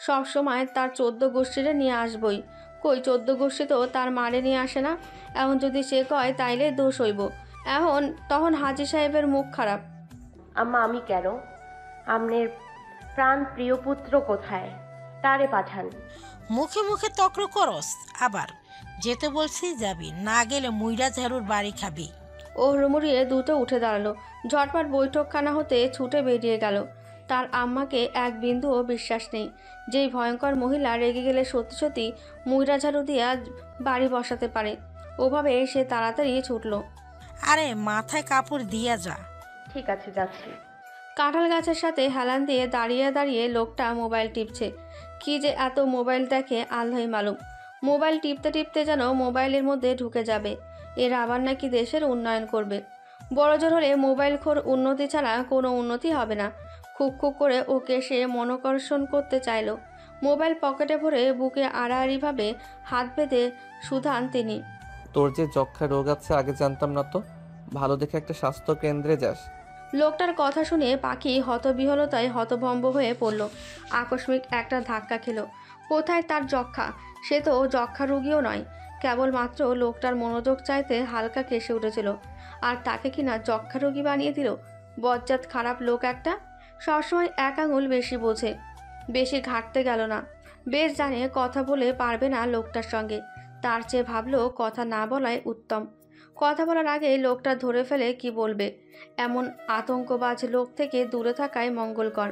সব সময় তার 14 গোষ্ঠীরে নিয়ে আসবই। কই 14 গোষ্ঠী তো তার মারে নিয়ে আসে না। এখন যদি সে কয় তাইলে দোষ হইব। তখন হাজি সাহেবের মুখ খারাপ। আম্মা আমি কেন? আমনের প্রাণ প্রিয় পুত্র কোথায়? তারে পাঠান। মুখে মুখে তক্র করস আবার। যেতে বলছি যাবি, না গেলে মুইরা ঝাড়ুর বাড়ি খাবি। ও হুড়মুড়িয়ে দ্রুত উঠে দাঁড়ালো। ঝটপট বৈঠকখানা হতে ছুটে বেরিয়ে গেল। তার আম্মাকে এক বিন্দুও বিশ্বাস নেই। যেই ভয়ঙ্কর মহিলা রেগে গেলে সত্যি সত্যি মুইরা ঝাড়ু দিয়া বাড়ি বসাতে পারে। ওভাবে সে তাড়াতাড়ি ছুটল। আরে মাথায় কাপড় দিয়া যা। ঠিক আছে যাচ্ছি। কাঁঠাল গাছের সাথে হেলান দিয়ে দাঁড়িয়ে দাঁড়িয়ে লোকটা মোবাইল টিপছে। কি যে এত মোবাইল দেখে আল্লাহই মালুম। মোবাইল টিপতে টিপতে যেন মোবাইলের মধ্যে ঢুকে যাবে। এর আবার নাকি দেশের উন্নয়ন করবে। বড়জোর হলে মোবাইল খোর উন্নতি ছাড়া কোনো উন্নতি হবে না। খুব খুব করে ওকে সে মনোকর্ষণ করতে চাইল। মোবাইল পকেটে ভরে বুকে আড়াআড়িভাবে হাত বেঁধে সুধান তিনি। তোর যে যক্ষা রোগ আছে আগে জানতাম না তো। ভালো দেখে একটা স্বাস্থ্য কেন্দ্রে যাস। লোকটার কথা শুনে পাখি হতবিহলতায় হতভম্ব হয়ে পড়ল। আকস্মিক একটা ধাক্কা খেল। কোথায় তার যক্ষা? সে তো যক্ষা রোগীও নয়, কেবলমাত্র লোকটার মনোযোগ চাইতে হালকা কেসে উঠেছিল, আর তাকে কিনা যক্ষা রোগী বানিয়ে দিল। বজ্জাত খারাপ লোক একটা, সবসময় এক আঙুল বেশি বোঝে। বেশি ঘাটতে গেল না, বেশ জানে কথা বলে পারবে না লোকটার সঙ্গে, তার চেয়ে ভাবলো কথা না বলাই উত্তম। কথা বলার আগে লোকটা ধরে ফেলে কি বলবে, এমন আতঙ্কবাজ লোক থেকে দূরে থাকাই মঙ্গলকর।